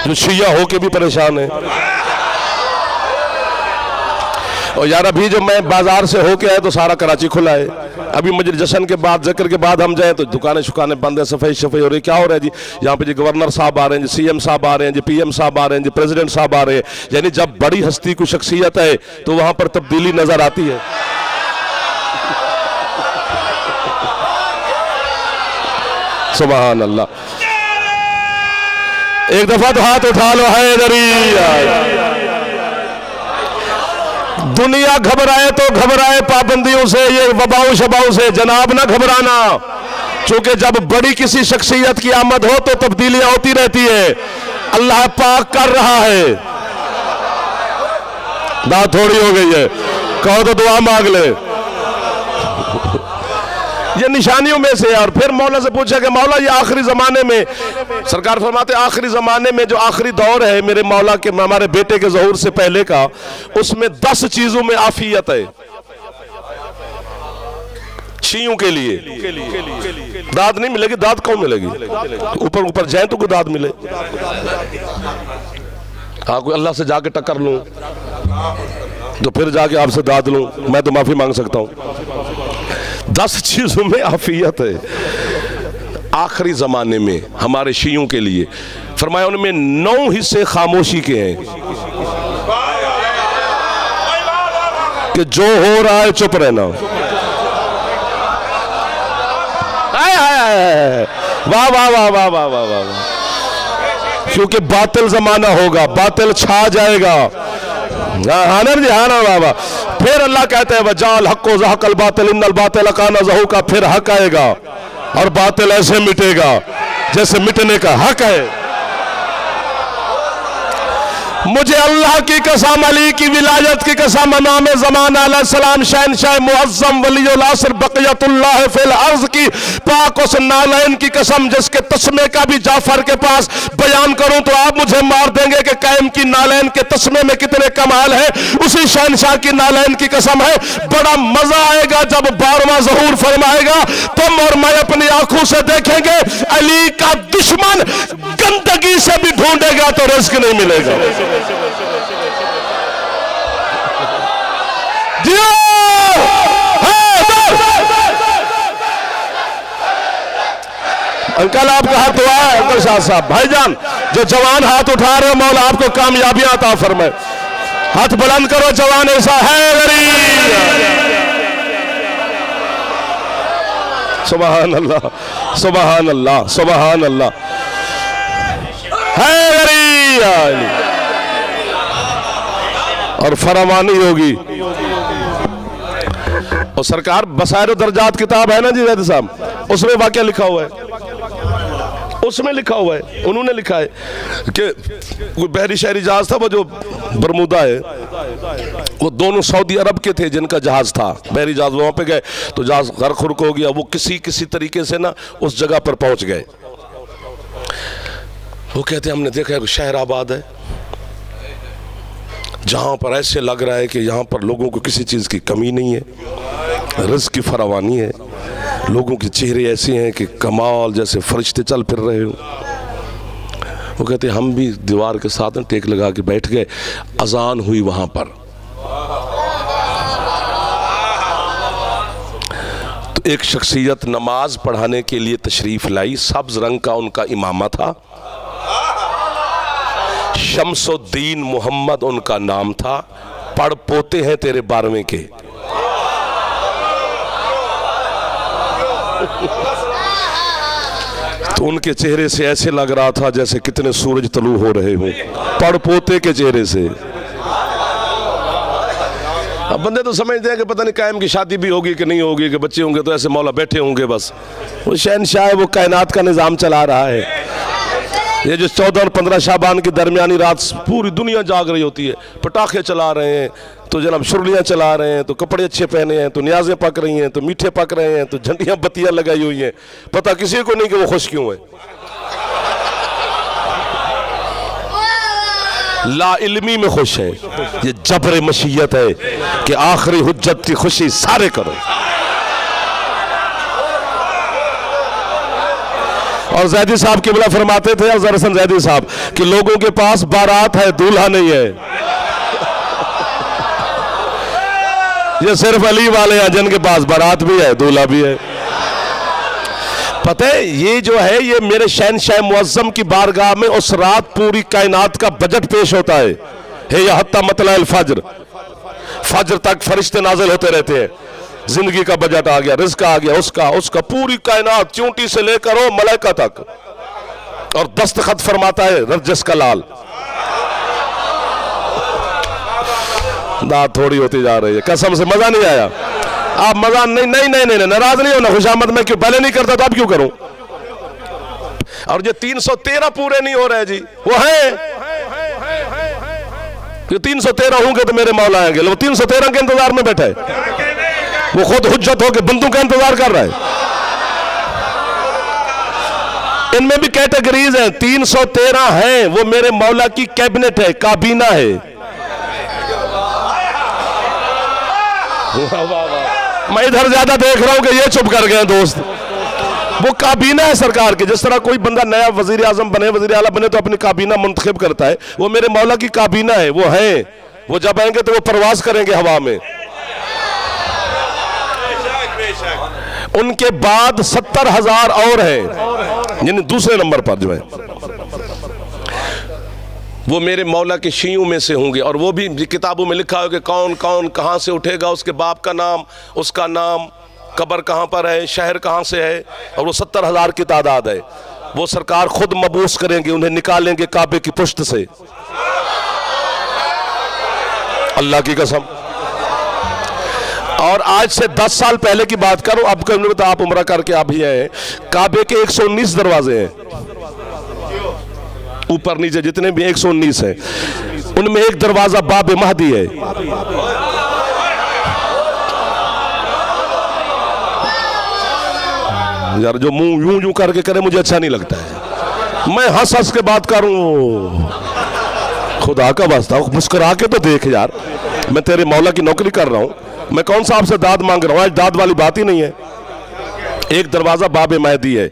जो शिया होके भी परेशान है। और यार अभी जो मैं बाजार से होके आया तो सारा कराची खुला है। अभी मजलिस जश्न के बाद, जिक्र के बाद हम जाए तो दुकानें शुकानें बंद है, सफाई शफाई हो रही। क्या हो रहा है जी? यहाँ पे जी गवर्नर साहब आ रहे हैं, जी सीएम साहब आ रहे हैं, जी पीएम साहब आ रहे हैं, जी प्रेसिडेंट साहब आ रहे हैं। यानी जब बड़ी हस्ती की शख्सियत है तो वहां पर तब्दीली नजर आती है। सुभान अल्लाह। एक दफा तो हाथ उठा लो, हैदरी। दुनिया घबराए तो घबराए पाबंदियों से, ये वबाओं शबाओं से जनाब ना घबराना। क्योंकि जब बड़ी किसी शख्सियत की आमद हो तो तब्दीलियां होती रहती है। अल्लाह पाक कर रहा है। बात थोड़ी हो गई है, कहो तो दुआ मांग ले। ये निशानियों में से। और फिर मौला से पूछा कि मौला ये आखिरी ज़माने में, सरकार फरमाते आखिरी ज़माने में जो आखिरी दौर है मेरे मौला के, हमारे बेटे के ज़हूर से पहले का, उसमें 10 चीज़ों में आफियत है। शियों के लिए दाद नहीं मिलेगी। दाद कौन मिलेगी? ऊपर ऊपर जाए तो कोई दाद मिले। हाँ, कोई अल्लाह से जाके टक्कर लूं तो फिर जाके आपसे दाद लूं, मैं तो माफी मांग सकता हूं। 10 चीजों में आफियत है आखिरी जमाने में हमारे शियों के लिए। फरमाया उनमें 9 हिस्से खामोशी के हैं कि जो हो रहा है चुप रहना। वाह वाह वाह वाह वाह वाह वाह। क्योंकि बातिल जमाना होगा, बातिल छा जाएगा। बाबा फिर अल्लाह कहते हैं वजाल हक्को ज़हकल बातिल इन्नल बातिल काना ज़हूका। फिर हक आएगा और बातिल ऐसे मिटेगा जैसे मिटने का हक है। मुझे अल्लाह की कसम, अली की विलायत की कसम, इमाम ज़मान अलैहिस्सलाम शहनशाह मुअज़्ज़म वलीउल असर बक़ियतुल्लाह फिल अर्ज़ की पाक उस नालैन की कसम जिसके तस्मे का भी जाफर के पास बयान करूं तो आप मुझे मार देंगे कि कायम की नालैन के तस्मे में कितने कमाल है। उसी शहनशाह की नालैन की कसम है। बड़ा मजा आएगा जब 12वां ज़हूर फरमाएगा। तुम और मैं अपनी आंखों से देखेंगे अली का दुश्मन गंदगी से भी ढूंढेगा तो रिज़्क़ नहीं मिलेगा। अंकल आपका हाथ हुआ है, अंकल शाह साहब, भाईजान जो जवान हाथ उठा रहे हो मौला आपको कामयाबियां अता फरमाए। हाथ बुलंद करो, जवान ऐसा है गरीब। सुभान अल्लाह, सुभान अल्लाह, सुभान अल्लाह, है गरीब और फरामानी होगी। और सरकार बसायर दर्जात किताब है ना जी जैद साहब, उसमें वाकया लिखा हुआ है, उसमें लिखा हुआ है, उन्होंने लिखा है कि कोई बहरी शहरी जहाज था, वो जो बरमूदा है, वो दोनों सऊदी अरब के थे जिनका जहाज था, बहरी जहाज, वहां पे गए तो जहाज गर्क हुर्क हो गया। वो किसी तरीके से ना उस जगह पर पहुंच गए। वो कहते हमने देखा है शहर आबाद है, जहां पर ऐसे लग रहा है कि यहाँ पर लोगों को किसी चीज़ की कमी नहीं है, रिज़्क़ की फरावानी है, लोगों के चेहरे ऐसे हैं कि कमाल जैसे फरिश्ते चल फिर रहे हो। वो कहते हम भी दीवार के साथ टेक लगा के बैठ गए। अजान हुई वहाँ पर, तो एक शख्सियत नमाज पढ़ाने के लिए तशरीफ़ लाई। सब्ज़ रंग का उनका इमामा था, शम्सुद्दीन मोहम्मद उनका नाम था। पढ़ पोते हैं तेरे 12वें के। तो उनके चेहरे से ऐसे लग रहा था जैसे कितने सूरज तलू हो रहे हों, पढ़ पोते के चेहरे से। अब बंदे तो समझते हैं कि पता नहीं कायम की शादी भी होगी कि नहीं होगी, कि बच्चे होंगे तो ऐसे मौला बैठे होंगे बस। वो शहनशाह है, वो कायनात का निज़ाम चला रहा है। ये जो 14 और 15 शाबान की दरमियानी रात पूरी दुनिया जाग रही होती है, पटाखे चला रहे हैं, तो जनाब शुरलियाँ चला रहे हैं, तो कपड़े अच्छे पहने हैं, तो न्याज़ें पक रही हैं, तो मीठे पक रहे हैं, तो झंडियाँ बत्तियाँ लगाई हुई हैं, पता किसी को नहीं कि वो खुश क्यों है। ला इल्मी में खुश है। ये जबर मशीयत है कि आखिरी हुज्जत की खुशी सारे करो। और जैदी साहब किबला फरमाते थे, अज़हर हसन जैदी साहब, कि लोगों के पास बारात है, दूल्हा नहीं है। ये सिर्फ अली वाले हैं जिनके पास बारात भी है, दूल्हा भी है। पता है ये जो है, ये मेरे शहनशाह मुअज़्ज़म की बारगाह में उस रात पूरी कायनात का बजट पेश होता है। हे या हत्ता मतलअल फज्र, फज्र तक फरिश्ते नाज़िल होते रहते हैं। जिंदगी का बजट आ गया, रिज़्क़ आ गया, उसका पूरी कायनात चूंटी से लेकर हो मलाइका तक। और दस्तखत फरमाता है नरगिस का लाल। दांत थोड़ी होती जा रही है, कसम से मजा नहीं आया। आप मजा नहीं नाराज नहीं होना, खुशामद मैं क्यों पहले नहीं करता तो अब क्यों करूं। और ये 313 पूरे नहीं हो रहे जी, वो है 313 होंगे तो मेरे मौला आएंगे। वो 313 के इंतजार में बैठा है, वो खुद हुज्जत होकर बंदों का इंतजार कर रहा है। इनमें भी कैटेगरीज हैं, 313 है, वो मेरे मौला की कैबिनेट है, काबीना है। मैं इधर ज्यादा देख रहा हूं कि ये चुप कर गए दोस्त। वो काबीना है सरकार की। जिस तरह कोई बंदा नया वजीर आजम बने, वजीर आला बने तो अपनी काबीना मुंतखब करता है, वो मेरे मौला की काबीना है, वो है। वो जब आएंगे तो वो परवाज करेंगे हवा में। उनके बाद 70,000 और हैं, यानी दूसरे नंबर पर जो है वो मेरे मौला के शीयों में से होंगे। और वो भी किताबों में लिखा है कि कौन कौन कहाँ से उठेगा, उसके बाप का नाम, उसका नाम, कब्र कहाँ पर है, शहर कहाँ से है। और वो 70,000 की तादाद है। वो सरकार खुद मबूस करेंगे, उन्हें निकालेंगे काबे की पुश्त से, अल्लाह की कसम। और आज से 10 साल पहले की बात करूं, अब तो आप उम्रा करके आप ही आए, काबे के 119 दरवाजे हैं, ऊपर नीचे जितने भी 119 हैं, उनमें एक दरवाजा बाब महदी है। यार जो मुंह यूं यूं करके करे मुझे अच्छा नहीं लगता है। मैं हंस हंस के बात करूं, खुदा का वास्ता मुस्कुरा के तो देख यार, मैं तेरे मौला की नौकरी कर रहा हूं, मैं कौन सा आपसे दाद मांग रहा हूं। आज दाद वाली बात ही नहीं है। एक दरवाजा बाब महदी है,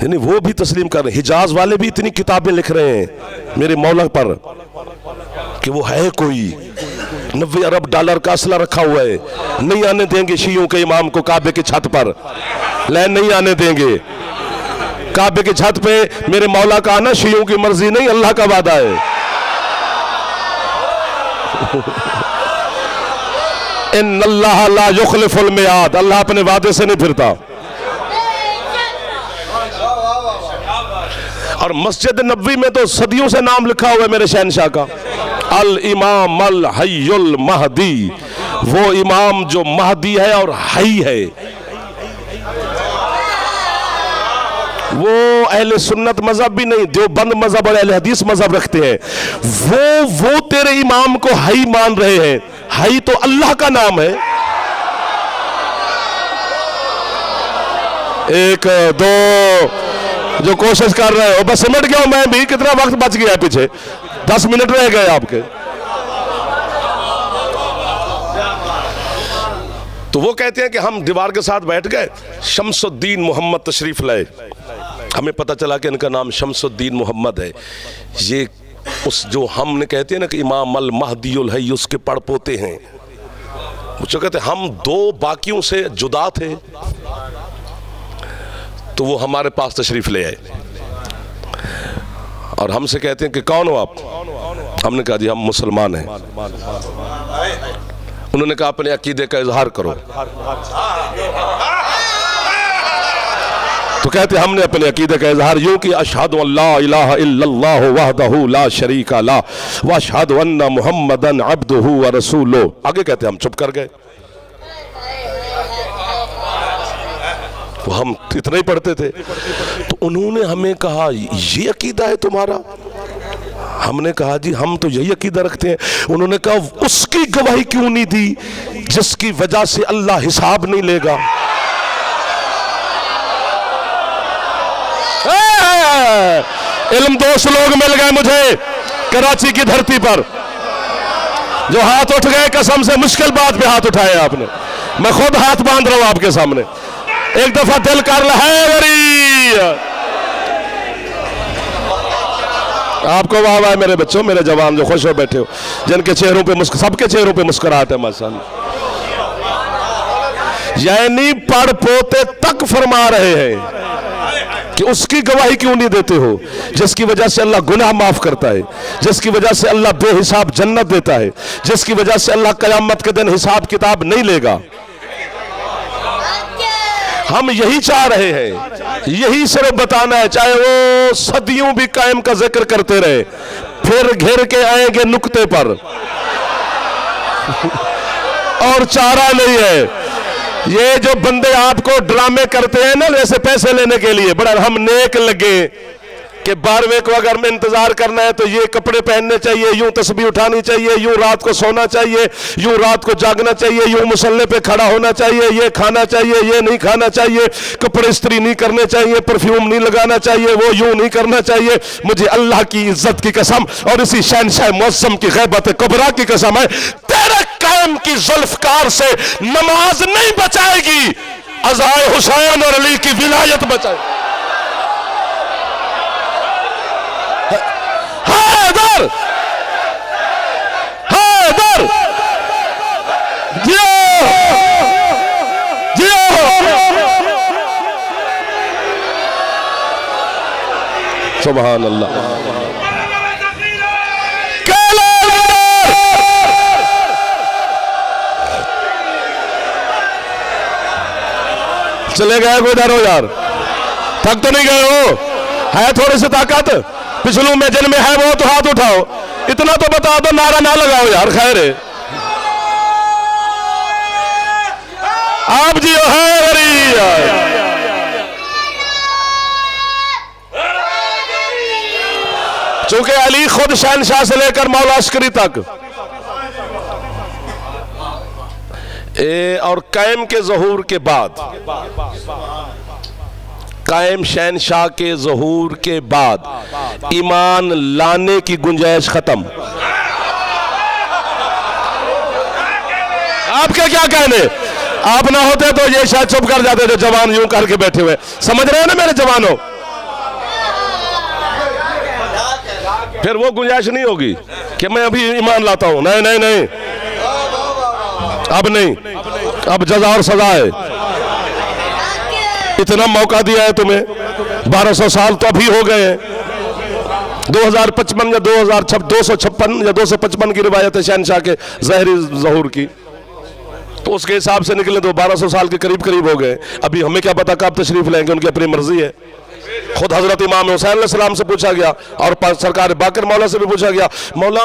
यानी वो भी तस्लीम कर रहे हैं। हिजाज वाले भी इतनी किताबें लिख रहे हैं मेरे मौला पर कि वो है कोई 90 अरब डॉलर का असला रखा हुआ है, नहीं आने देंगे शियों के इमाम को काबे की छत पर, नहीं आने देंगे। काबे की छत पे मेरे मौला का आना शियों की मर्जी नहीं, अल्लाह का वादा है। इन्नल्लाह ला युखलिफुल मियाद, अल्लाह अपने वादे से नहीं फिरता। और मस्जिद नबवी में तो सदियों से नाम लिखा हुआ है मेरे शहनशाह का, अल इमाम अल हय्युल महदी, वो इमाम जो महदी है और हई है। वो अहले सुन्नत मजहब भी नहीं, देवबंद मजहब और अहले हदीस मजहब रखते हैं। वो तेरे इमाम को हई मान रहे हैं। हई तो अल्लाह का नाम है। एक दो जो कोशिश कर रहे हो, बस सिमट गया मैं भी, कितना वक्त बच गया पीछे, 10 मिनट रह गए आपके। तो वो कहते हैं कि हम दीवार के साथ बैठ गए, शम्सुद्दीन मोहम्मद तशरीफ लाए, हमें पता चला कि इनका नाम शम्सुद्दीन मोहम्मद है। ये उस जो हमने कहते हैं ना कि इमाम अल महदीउल हई, उसके पड़ पोते हैं। वो कहते हैं हम दो बाकियों से जुदा थे, तो वो हमारे पास तशरीफ ले आए और हमसे कहते हैं कि कौन हो आप? हमने कहा जी हम मुसलमान हैं। उन्होंने कहा अपने अकीदे का इजहार करो। तो कहते हमने अपने अकीदे का इजहार यूं कि अशहदु अल्ला इलाहा इल्लल्लाहु वहदहु ला शरीका ला व अशहदु अन्ना मुहम्मदन अब्दुहु व रसूलुहु। आगे कहते हम चुप कर गए। वो हम इतना ही पढ़ते थे। तो उन्होंने हमें कहा ये अकीदा है तुम्हारा? हमने कहा जी हम तो यही अकीदा रखते हैं। उन्होंने कहा उसकी गवाही क्यों नहीं दी जिसकी वजह से अल्लाह हिसाब नहीं लेगा? इल्मदोश लोग मिल गए मुझे कराची की धरती पर, जो हाथ उठ गए। कसम से मुश्किल बात पे हाथ उठाए आपने, मैं खुद हाथ बांध रहा हूं आपके सामने। एक दफा दिल कर रहा है आपको। वाह वाह मेरे बच्चों, मेरे जवान जो खुश हो बैठे हो, जिनके चेहरों पे सबके चेहरों पे मुस्कुराहट है माशाअल्लाह। यानी पढ़ पोते तक फरमा रहे हैं कि उसकी गवाही क्यों नहीं देते हो जिसकी वजह से अल्लाह गुनाह माफ करता है, जिसकी वजह से अल्लाह बेहिसाब जन्नत देता है, जिसकी वजह से अल्लाह कयामत के दिन हिसाब किताब नहीं लेगा। हम यही चाह रहे हैं, यही सिर्फ बताना है। चाहे वो सदियों भी कायम का जिक्र करते रहे, फिर घेर के आएंगे नुक्ते पर और चारा नहीं है। ये जो बंदे आपको ड्रामे करते हैं ना वैसे पैसे लेने के लिए, बड़ा हम नेक लगे कि 12वें को अगर मैं इंतजार करना है तो ये कपड़े पहनने चाहिए, यूं तस्बीह उठानी चाहिए, यूं रात को सोना चाहिए, यूं रात को जागना चाहिए, यूं मुसल्ले पे खड़ा होना चाहिए, ये खाना चाहिए, ये नहीं खाना चाहिए, कपड़े इस्त्री नहीं करने चाहिए, परफ्यूम नहीं लगाना चाहिए, वो यूं नहीं करना चाहिए। मुझे अल्लाह की इज्जत की कसम और इसी शहनशाह मुअज़्ज़म की ग़ैबत कुबरा की कसम है, तेरे कायम की जुल्फ़कार से नमाज नहीं बचाएगी, अज़ाए हुसैन और अली की विलायत बचाएगी। हैदर हैदर जियो जियो। सुभान अल्लाह। चले गए को इधर हो यार, थक तो नहीं गए हो? है थोड़ी सी ताकत पिछलू में जिनमें है वो तो हाथ उठाओ। इतना तो बता दो, नारा ना लगाओ यार। खैर है आप जी है। चूंकि अली खुद शहनशाह से लेकर मौला अस्करी तक और कायम के ज़हूर के बाद, कायम शहनशाह के ज़हूर के बाद ईमान लाने की गुंजाइश खत्म। आपके क्या कहने? आप ना होते तो ये शायद चुप कर जाते जो जवान यूं करके बैठे हुए। समझ रहे हो ना मेरे जवानों? फिर वो गुंजाइश नहीं होगी कि मैं अभी ईमान लाता हूं। नहीं नहीं नहीं, अब नहीं, अब जज़ा और सजा है। इतना मौका दिया है तुम्हें, 1200 साल तो अभी हो गए। 2055 या 256 या 255 की रिवायत है शहनशाह के ज़हरी ज़हूर की, तो उसके हिसाब से निकले तो 1200 साल के करीब करीब हो गए। अभी हमें क्या पता कब तशरीफ लेंगे, उनकी अपनी मर्जी है। खुद हजरत इमाम हुसैन अलैहिस्सलाम से पूछा गया और सरकार बाकर मौला से भी पूछा गया। मौला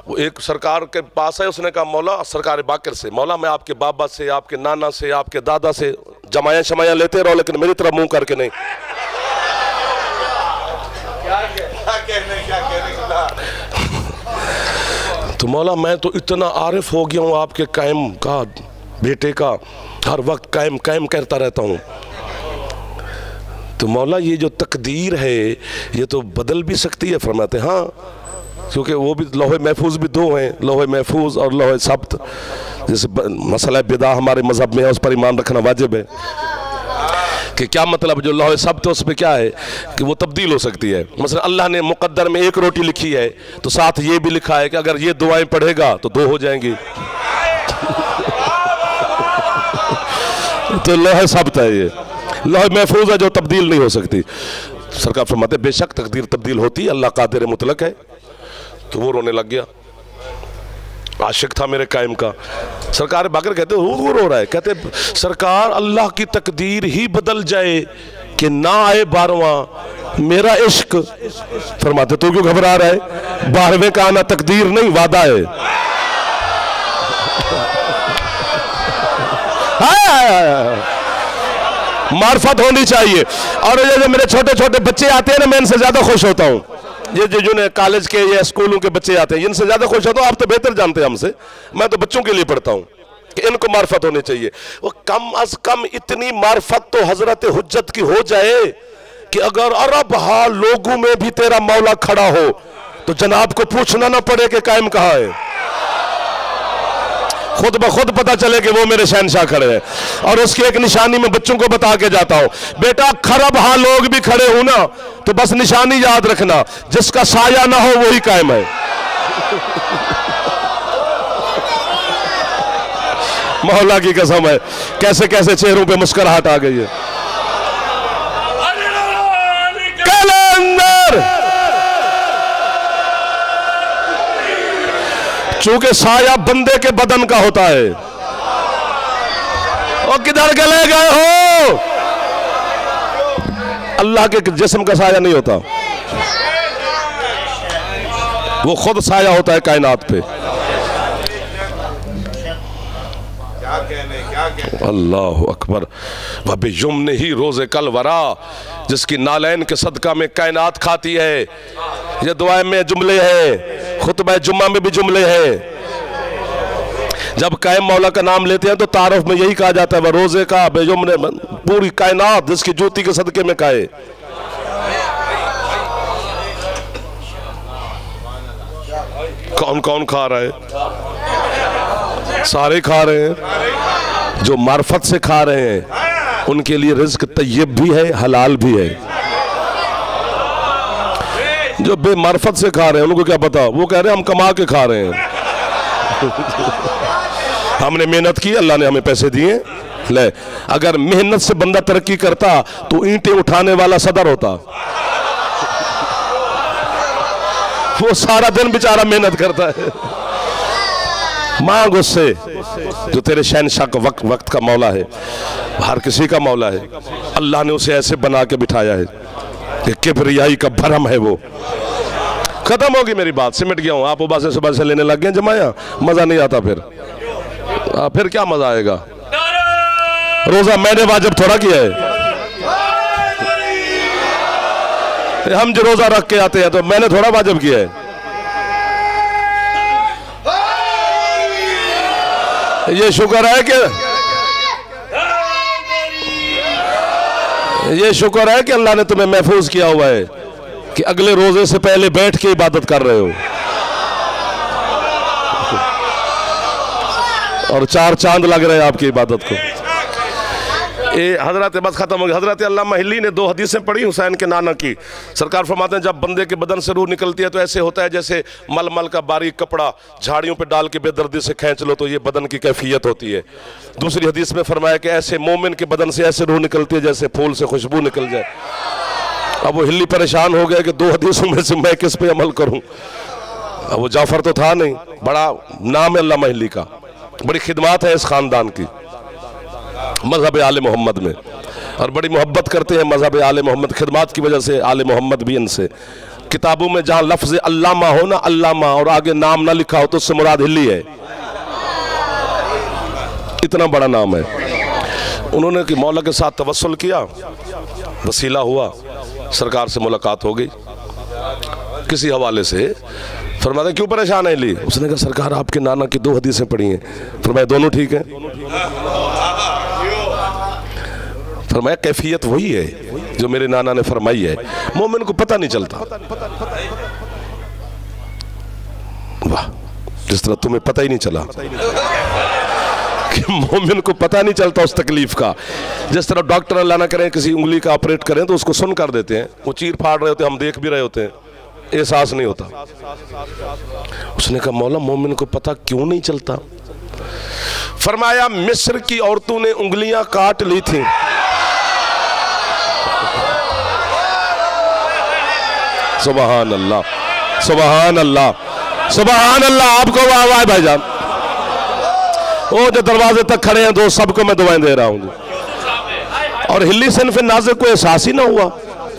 वो एक सरकार के पास है, उसने कहा मौला सरकार बाकर से, मौला मैं आपके बाबा से, आपके नाना से, आपके दादा से जमाया शमाया लेते रहो, लेकिन मेरी तरफ मुंह करके नहीं। तो मौला मैं तो इतना आरिफ हो गया हूँ आपके कायम का, बेटे का, हर वक्त कायम कायम करता रहता हूँ। तो मौला ये जो तकदीर है ये तो बदल भी सकती है। फरमाते हाँ, क्योंकि वो भी लौहे महफूज भी दो हैं, लौहे महफूज और लौहे सब्त। जैसे मसला बिदा हमारे मजहब में है, उस पर ईमान रखना वाजिब है। कि क्या मतलब, जो लौहे सब्त है उस पर क्या है कि वो तब्दील हो सकती है। मसलन अल्लाह ने मुकद्दर में एक रोटी लिखी है तो साथ ये भी लिखा है कि अगर ये दुआएं पढ़ेगा तो 2 हो जाएंगी। तो लौहे सब्त है, ये लौहे महफूज है जो तब्दील नहीं हो सकती। सरकार फरमाते बेशक तकदीर तब्दील होती, अल्लाह कादिर मुतलक है। तो वो रोने लग गया, आशिक था मेरे कायम का। सरकार बाकर कहते वो रो रहा है, कहते सरकार अल्लाह की तकदीर ही बदल जाए कि ना आए 12वां मेरा इश्क। फरमाते तू क्यों घबरा रहा है, 12वें का आना तकदीर नहीं वादा है। मार्फत होनी चाहिए। और ये जो मेरे छोटे छोटे बच्चे आते हैं ना, मैं इनसे ज्यादा खुश होता हूँ। ये जो कॉलेज के या स्कूलों के बच्चे आते हैं इनसे ज्यादा खुश होता हूँ। आप तो बेहतर जानते हैं हमसे, मैं तो बच्चों के लिए पढ़ता हूँ कि इनको मार्फत होनी चाहिए। वो कम अज कम इतनी मार्फत तो हजरत हुज्जत की हो जाए कि अगर अरब हाल लोगों में भी तेरा मौला खड़ा हो तो जनाब को पूछना ना पड़े कि कायम कहाँ है, खुद ब खुद पता चले कि वो मेरे शहनशाह खड़े हैं। और उसकी एक निशानी में बच्चों को बता के जाता हूं, बेटा खरब हाँ लोग भी खड़े हो ना तो बस निशानी याद रखना, जिसका साया ना हो वही कायम है। मौला की कसम है, कैसे कैसे चेहरों पे मुस्कुराहट आ गई है। कैलेंडर चूंकि साया बंदे के बदन का होता है। और किधर चले गए हो, अल्लाह के जिस्म का साया नहीं होता, वो खुद साया होता है कायनात पे। अल्लाह अकबर। वबे युम्न ही रोज़े कल वरा, जिसकी नालैन के सदका में कायनात खाती है। ये दुआ में जुमले हैं, खुतबा जुम्मा में भी जुमले हैं। जब कायम मौला का नाम लेते हैं तो तारुफ में यही कहा जाता है वह रोज़े का बेजुम्न, पूरी कायनात जिसकी जूती के सदके में खाए। कौन कौन खा रहा है, सारे खा रहे हैं। जो मार्फत से खा रहे हैं उनके लिए रिज्क तय्यब भी है, हलाल भी है। जो बेमार्फत से खा रहे हैं उनको क्या पता, वो कह रहे हैं हम कमा के खा रहे हैं। हमने मेहनत की, अल्लाह ने हमें पैसे दिए। ले, अगर मेहनत से बंदा तरक्की करता तो ईंटें उठाने वाला सदर होता। वो सारा दिन बेचारा मेहनत करता है। मांग उससे जो तेरे शहनशाह का वक्त का मौला है, हर किसी का मौला है। अल्लाह ने उसे ऐसे बना के बिठाया है कि किबरियाई का भरम है। वो खत्म होगी मेरी बात, सिमट गया हूँ। आप उबा से सुबह से लेने लग गए जमाया, मजा नहीं आता फिर क्या मजा आएगा। रोजा मैंने वाजिब थोड़ा किया है, हम जो रोजा रख के आते हैं तो मैंने थोड़ा वाजिब किया है। ये शुक्र है कि अल्लाह ने तुम्हें महफूज किया हुआ है कि अगले रोजे से पहले बैठ के इबादत कर रहे हो। और 4 चांद लग रहे हैं आपकी इबादत को। हजरत बस खत्म हो गया। हजरत अल्लामा हिल्ली ने 2 हदीसें पढ़ी हुसैन के नाना की। सरकार फरमाते हैं जब बंदे के बदन से रूह निकलती है तो ऐसे होता है जैसे मलमल का बारीक कपड़ा झाड़ियों पे डाल के बेदर्दी से खींच लो तो ये बदन की कैफियत होती है। दूसरी हदीस में फरमाया कि ऐसे मोमिन के बदन से ऐसे रूह निकलती है जैसे फूल से खुशबू निकल जाए। अब वो हिल्ली परेशान हो गया कि 2 हदीसों में से मैं किस पे अमल करूं। अब वो जाफर तो था नहीं, बड़ा नाम है अल्लामा हिल्ली का, बड़ी खिदमत है इस खानदान की मजहब आले मोहम्मद में, और बड़ी मोहब्बत करते हैं मजहब आले मोहम्मद। खिदमत की वजह से आले मोहम्मद भी इनसे, किताबों में जहाँ लफ्ज़ अल्लामा हो ना, अल्लामा और आगे नाम ना लिखा हो तो उससे मुराद हिल्ली है, इतना बड़ा नाम है। उन्होंने कि मौला के साथ तवस्सुल किया, वसीला हुआ, सरकार से मुलाकात हो गई किसी हवाले से। फरमाया क्यों परेशान है हिल्ली? उसने कहा सरकार आपके नाना की 2 हदीसें पढ़ी हैं। फरमाया दोनों ठीक हैं? फरमाया कैफियत वही है जो मेरे नाना ने फरमाई है, मोमिन को पता नहीं चलता। वाह, जिस तरह तुम्हें पता ही नहीं चला कि मोमिन को पता नहीं चलता उस तकलीफ का। जिस तरह डॉक्टर अल्लाह ना करें किसी उंगली का ऑपरेट करें तो उसको सुन कर देते हैं, वो चीर फाड़ रहे होते हैं, हम देख भी रहे होते हैं, एहसास नहीं होता। उसने कहा मौला मोमिन को पता क्यों नहीं चलता? फरमाया मिस्र की औरतों ने उंगलियां काट ली थी, सुबहान अल्लाह, सुबहान अल्लाह, सुबहान अल्लाह। आपको वाह वाह भाईजान, वो जो दरवाजे तक खड़े हैं दो, सबको मैं दुआएं दे रहा हूँ। और हिल्ली सिन्फ नाज़िक को एहसास ही ना हुआ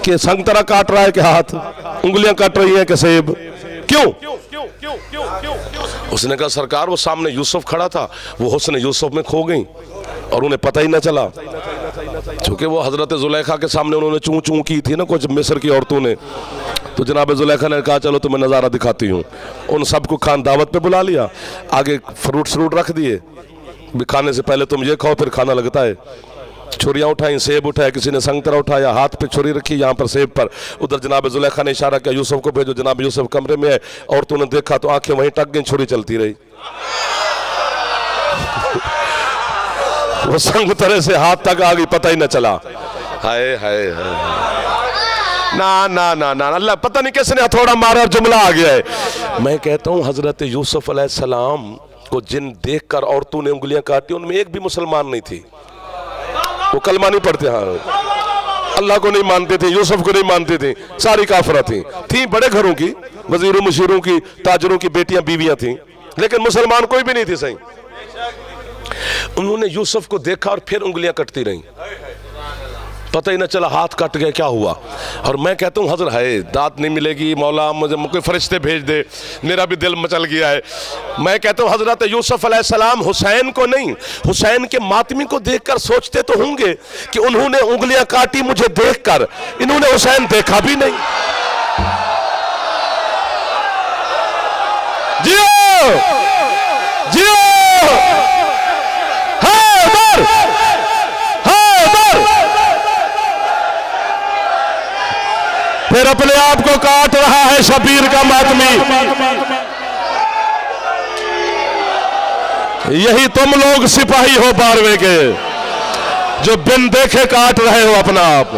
कि संगतरा काट रहा है कि हाथ, उंगलियां काट रही हैं कि सेब, क्यों? उसने कहा सरकार वो सामने यूसुफ खड़ा था, वो हुस्न यूसुफ में खो गई और उन्हें पता ही ना चला, क्योंकि वो हजरत जुलेखा के सामने उन्होंने चूं चूं की थी ना कुछ मिस्र की औरतों ने। तो जनाब जुलेखा ने कहा चलो तुम्हें नज़ारा दिखाती हूँ। उन सबको खान दावत पे बुला लिया, आगे फ्रूट श्रूट रख दिए, खाने से पहले तुम ये खाओ फिर खाना लगता है। छुरियाँ उठाई, सेब उठाया, किसी ने संगतरा उठाया, हाथ पे छुरी रखी, यहाँ पर सेब पर। उधर जनाब जुलेखा ने इशारा किया यूसुफ को भेजो। जनाब यूसुफ कमरे में है, औरतों ने देखा तो आंखें वहीं टक गई, छुरी चलती रही। वो संगतरे से हाथ तक आ गई, पता ही न चला। हाय हाय हाय, ना ना ना ना, अल्लाह पता नहीं किसने हथौड़ा मारा और जुमला आ गया है। मैं कहता हूँ हजरत यूसुफ अलैहिस्सलाम को जिन देखकर औरतों ने उंगलियां काटी, उनमें एक भी मुसलमान नहीं थी, वो कलमा नहीं पढ़ते, हाँ अल्लाह को नहीं मानते थे, यूसुफ को नहीं मानते थे, सारी काफरा थी बड़े घरों की, वजीरों मशीरों की, ताजरों की बेटियां बीवियां थी, लेकिन मुसलमान कोई भी नहीं थी। सही उन्होंने यूसुफ को देखा और फिर उंगलियां कटती रहीं, पता ही ना चला हाथ कट गया क्या हुआ। और मैं कहता हूँ हजर है दात नहीं मिलेगी, मौला मुझे कोई फरिश्ते भेज दे, मेरा भी दिल मचल गया है। मैं कहता हूँ हजरत यूसुफ अलैहिस्सलाम हुसैन को नहीं, हुसैन के मातमी को देखकर सोचते तो होंगे कि उन्होंने उंगलियां काटी मुझे देखकर, इन्होंने हुसैन देखा भी नहीं। जियो जियो, फिर अपने आप को काट रहा है शबीर का मातमी। यही तुम लोग सिपाही हो 12वें के, जो बिन देखे काट रहे हो अपना आप।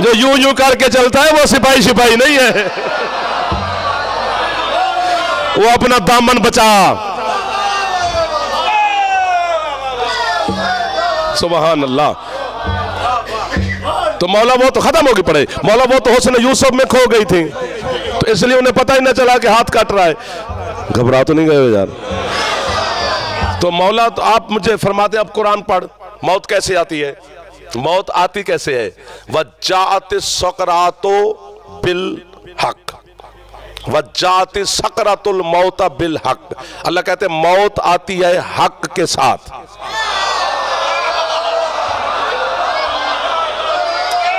जो यूं यूं करके चलता है वो सिपाही सिपाही नहीं है, वो अपना दामन बचा। सुभान अल्लाह। तो मौला वो तो खत्म होगी पड़े, मौला वो तो हुस्न यूसुफ में खो गई थी, तो इसलिए उन्हें पता ही ना चला कि हाथ काट रहा है। घबरा तो नहीं गए यार? तो मौला तो आप मुझे फरमाते अब कुरान पढ़, मौत कैसे आती है? मौत आती कैसे है? वज्जात सकरातो बिल हक, वज्जात सकरातुल मौत बिल हक। अल्लाह कहते मौत आती है हक के साथ।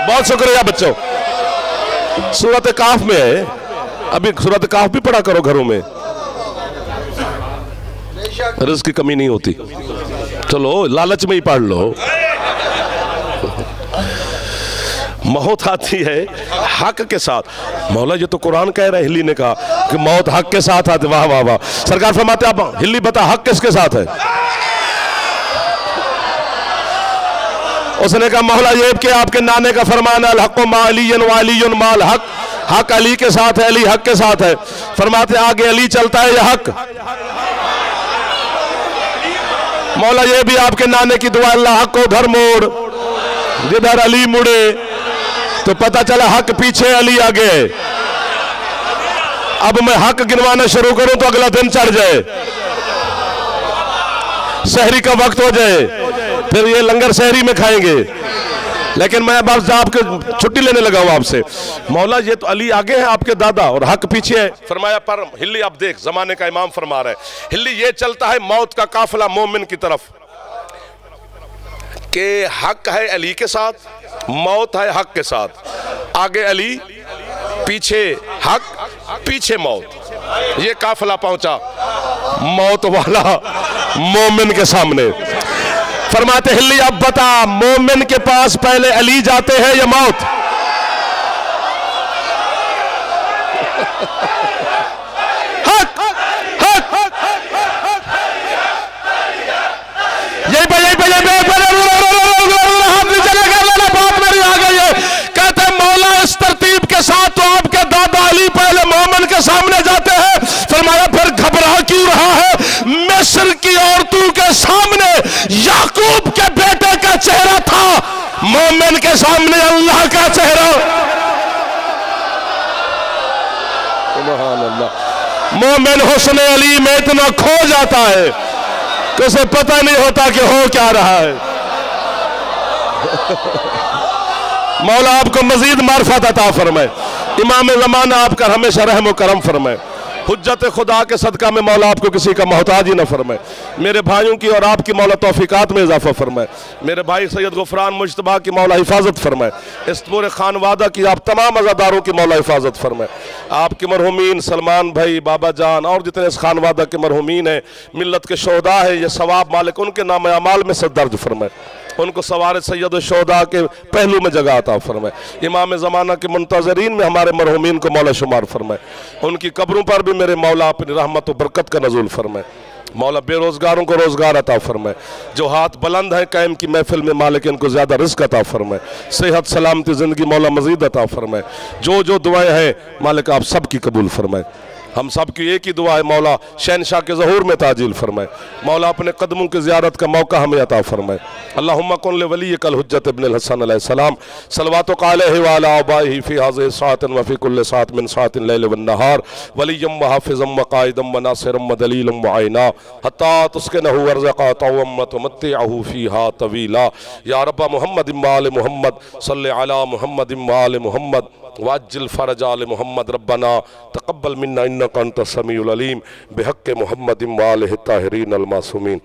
बहुत शुक्रिया बच्चों। सूरत काफ में है, अभी सूरत काफ भी पढ़ा करो घरों में, रिज़्क़ की कमी नहीं होती। चलो लालच में ही पढ़ लो। मौत आती है हक के साथ। मौला ये तो कुरान कह रहा है, हिल्ली ने कहा कि मौत हक के साथ आती। वाह वाह वाह। सरकार फरमाते आप हिल्ली बता हक किसके साथ है? उसने कहा मौला ये कि आपके नाने का फरमान अल हक़ मा अलीयन व अलीयुन माल हक, हक अली के साथ है, अली हक के साथ है। फरमाते आगे अली चलता है या हक? मौला ये भी आपके नाने की दुआ अल्लाह हक को घर मोड़, जिधर अली मुड़े तो पता चला हक पीछे अली आगे। अब मैं हक गिनवाना शुरू करूं तो अगला दिन चढ़ जाए, सहरी का वक्त हो जाए, फिर ये लंगर सहरी में खाएंगे। लेकिन मैं बस आपके छुट्टी लेने लगा हूं आपसे। मौला ये तो अली आगे है आपके दादा और हक पीछे है। फरमाया पर हिल्ली आप देख, जमाने का इमाम फरमा रहा है, हिल्ली ये चलता है मौत का काफिला मोमिन की तरफ के हक है अली के साथ, मौत है हक के साथ, आगे अली पीछे हक पीछे मौत। ये काफिला पहुंचा मौत वाला मोमिन के सामने। फरमाते हिल्ली अब बता, मोमिन के पास पहले अली जाते हैं या मौत? हक हक यही पे बात मेरी आ गई है। कहते मौला इस तरतीब के साथ तो आपके दादा अली पहले मोमिन के सामने जाते हैं। फरमाया फिर घबरा क्यों रहा है? मिस्र की औरतों के सामने याकूब के बेटे का चेहरा था, मोमिन के सामने अल्लाह का चेहरा। सुभान अल्लाह। मोमिन हुस्न अली में इतना खो जाता है कि उसे पता नहीं होता कि हो क्या रहा है। मौला आपको मजीद मार्फत अता फरमाए, इमाम ज़माना आपका हमेशा रहम व करम फरमाए, हुज्जत खुदा के सदका में मौला आपको किसी का मोहताज ही न फरमाए। मेरे भाइयों की और आपकी मौला तौफीकात में इजाफा फरमाए। मेरे भाई सैयद गुफरान मुश्तबा की मौला हिफाजत फरमाए। इस पूरे खानवादा की आप तमाम अज़ादारों की मौला हिफाजत फरमाए। आपके मरहुमीन सलमान भाई, बाबा जान और जितने इस खानवादा के मरहुमीन हैं, मिल्लत के शोहदा है, ये सवाब मालिक उनके नाम अमाल में से दर्ज फरमाए, उनको सवार सैयद शोहदा के पहलू में जगह अता फरमाए। इमाम ज़माना के मुंतज़रीन में हमारे मरहुमीन को मौला शुमार फरमाए। उनकी कब्रों पर भी मेरे मौला अपनी रहमत व बरकत का नज़ूल फरमाए। मौला बेरोज़गारों को रोज़गार अता फरमाए, जो हाथ बुलंद है कायम की महफिल में मालिक इनको ज़्यादा रिज़्क़ अता फरमाए, सेहत सलामती ज़िंदगी मौला मज़ीद अता फरमाए। जो जो दुआएं हैं मालिक आप सब की कबूल फरमाए। हम सब की एक ही दुआ है, मौला शहनशाह के ज़हूर में ताजील फरमाए, मौला अपने कदमों की ज़ियारत का मौका हमें अता फरमाए। अल्लाहुम्मा कुन लिवली कल हुज्जत इब्न अल-हसन अलैहिस्सलाम सलवातु अलैहि व अला आबाइहि फी हाज़िहि साअतिन व फी कुल्लि साअत मिन साअतिन लैल व नहार वलिय्यम व हाफ़िज़म व क़ाइदम व नासिरम व दलीलम व आइना हत्ता तुस्किनहु वर्ज़क़ा तवम व तुमत्तिअहु फ़ीहा तवीला। या रब्बा मुहम्मद व आले मुहम्मद सल्लि अला मुहम्मद व आले मुहम्मद वाज्जिल फ़रज आले मुहम्मद रब्बना तक़ब्बल मिन्ना इन्नका अंतस समीउल अलीम बिहक़्क़ि मुहम्मद व आलिहि ताहिरीन अल मासूमीन।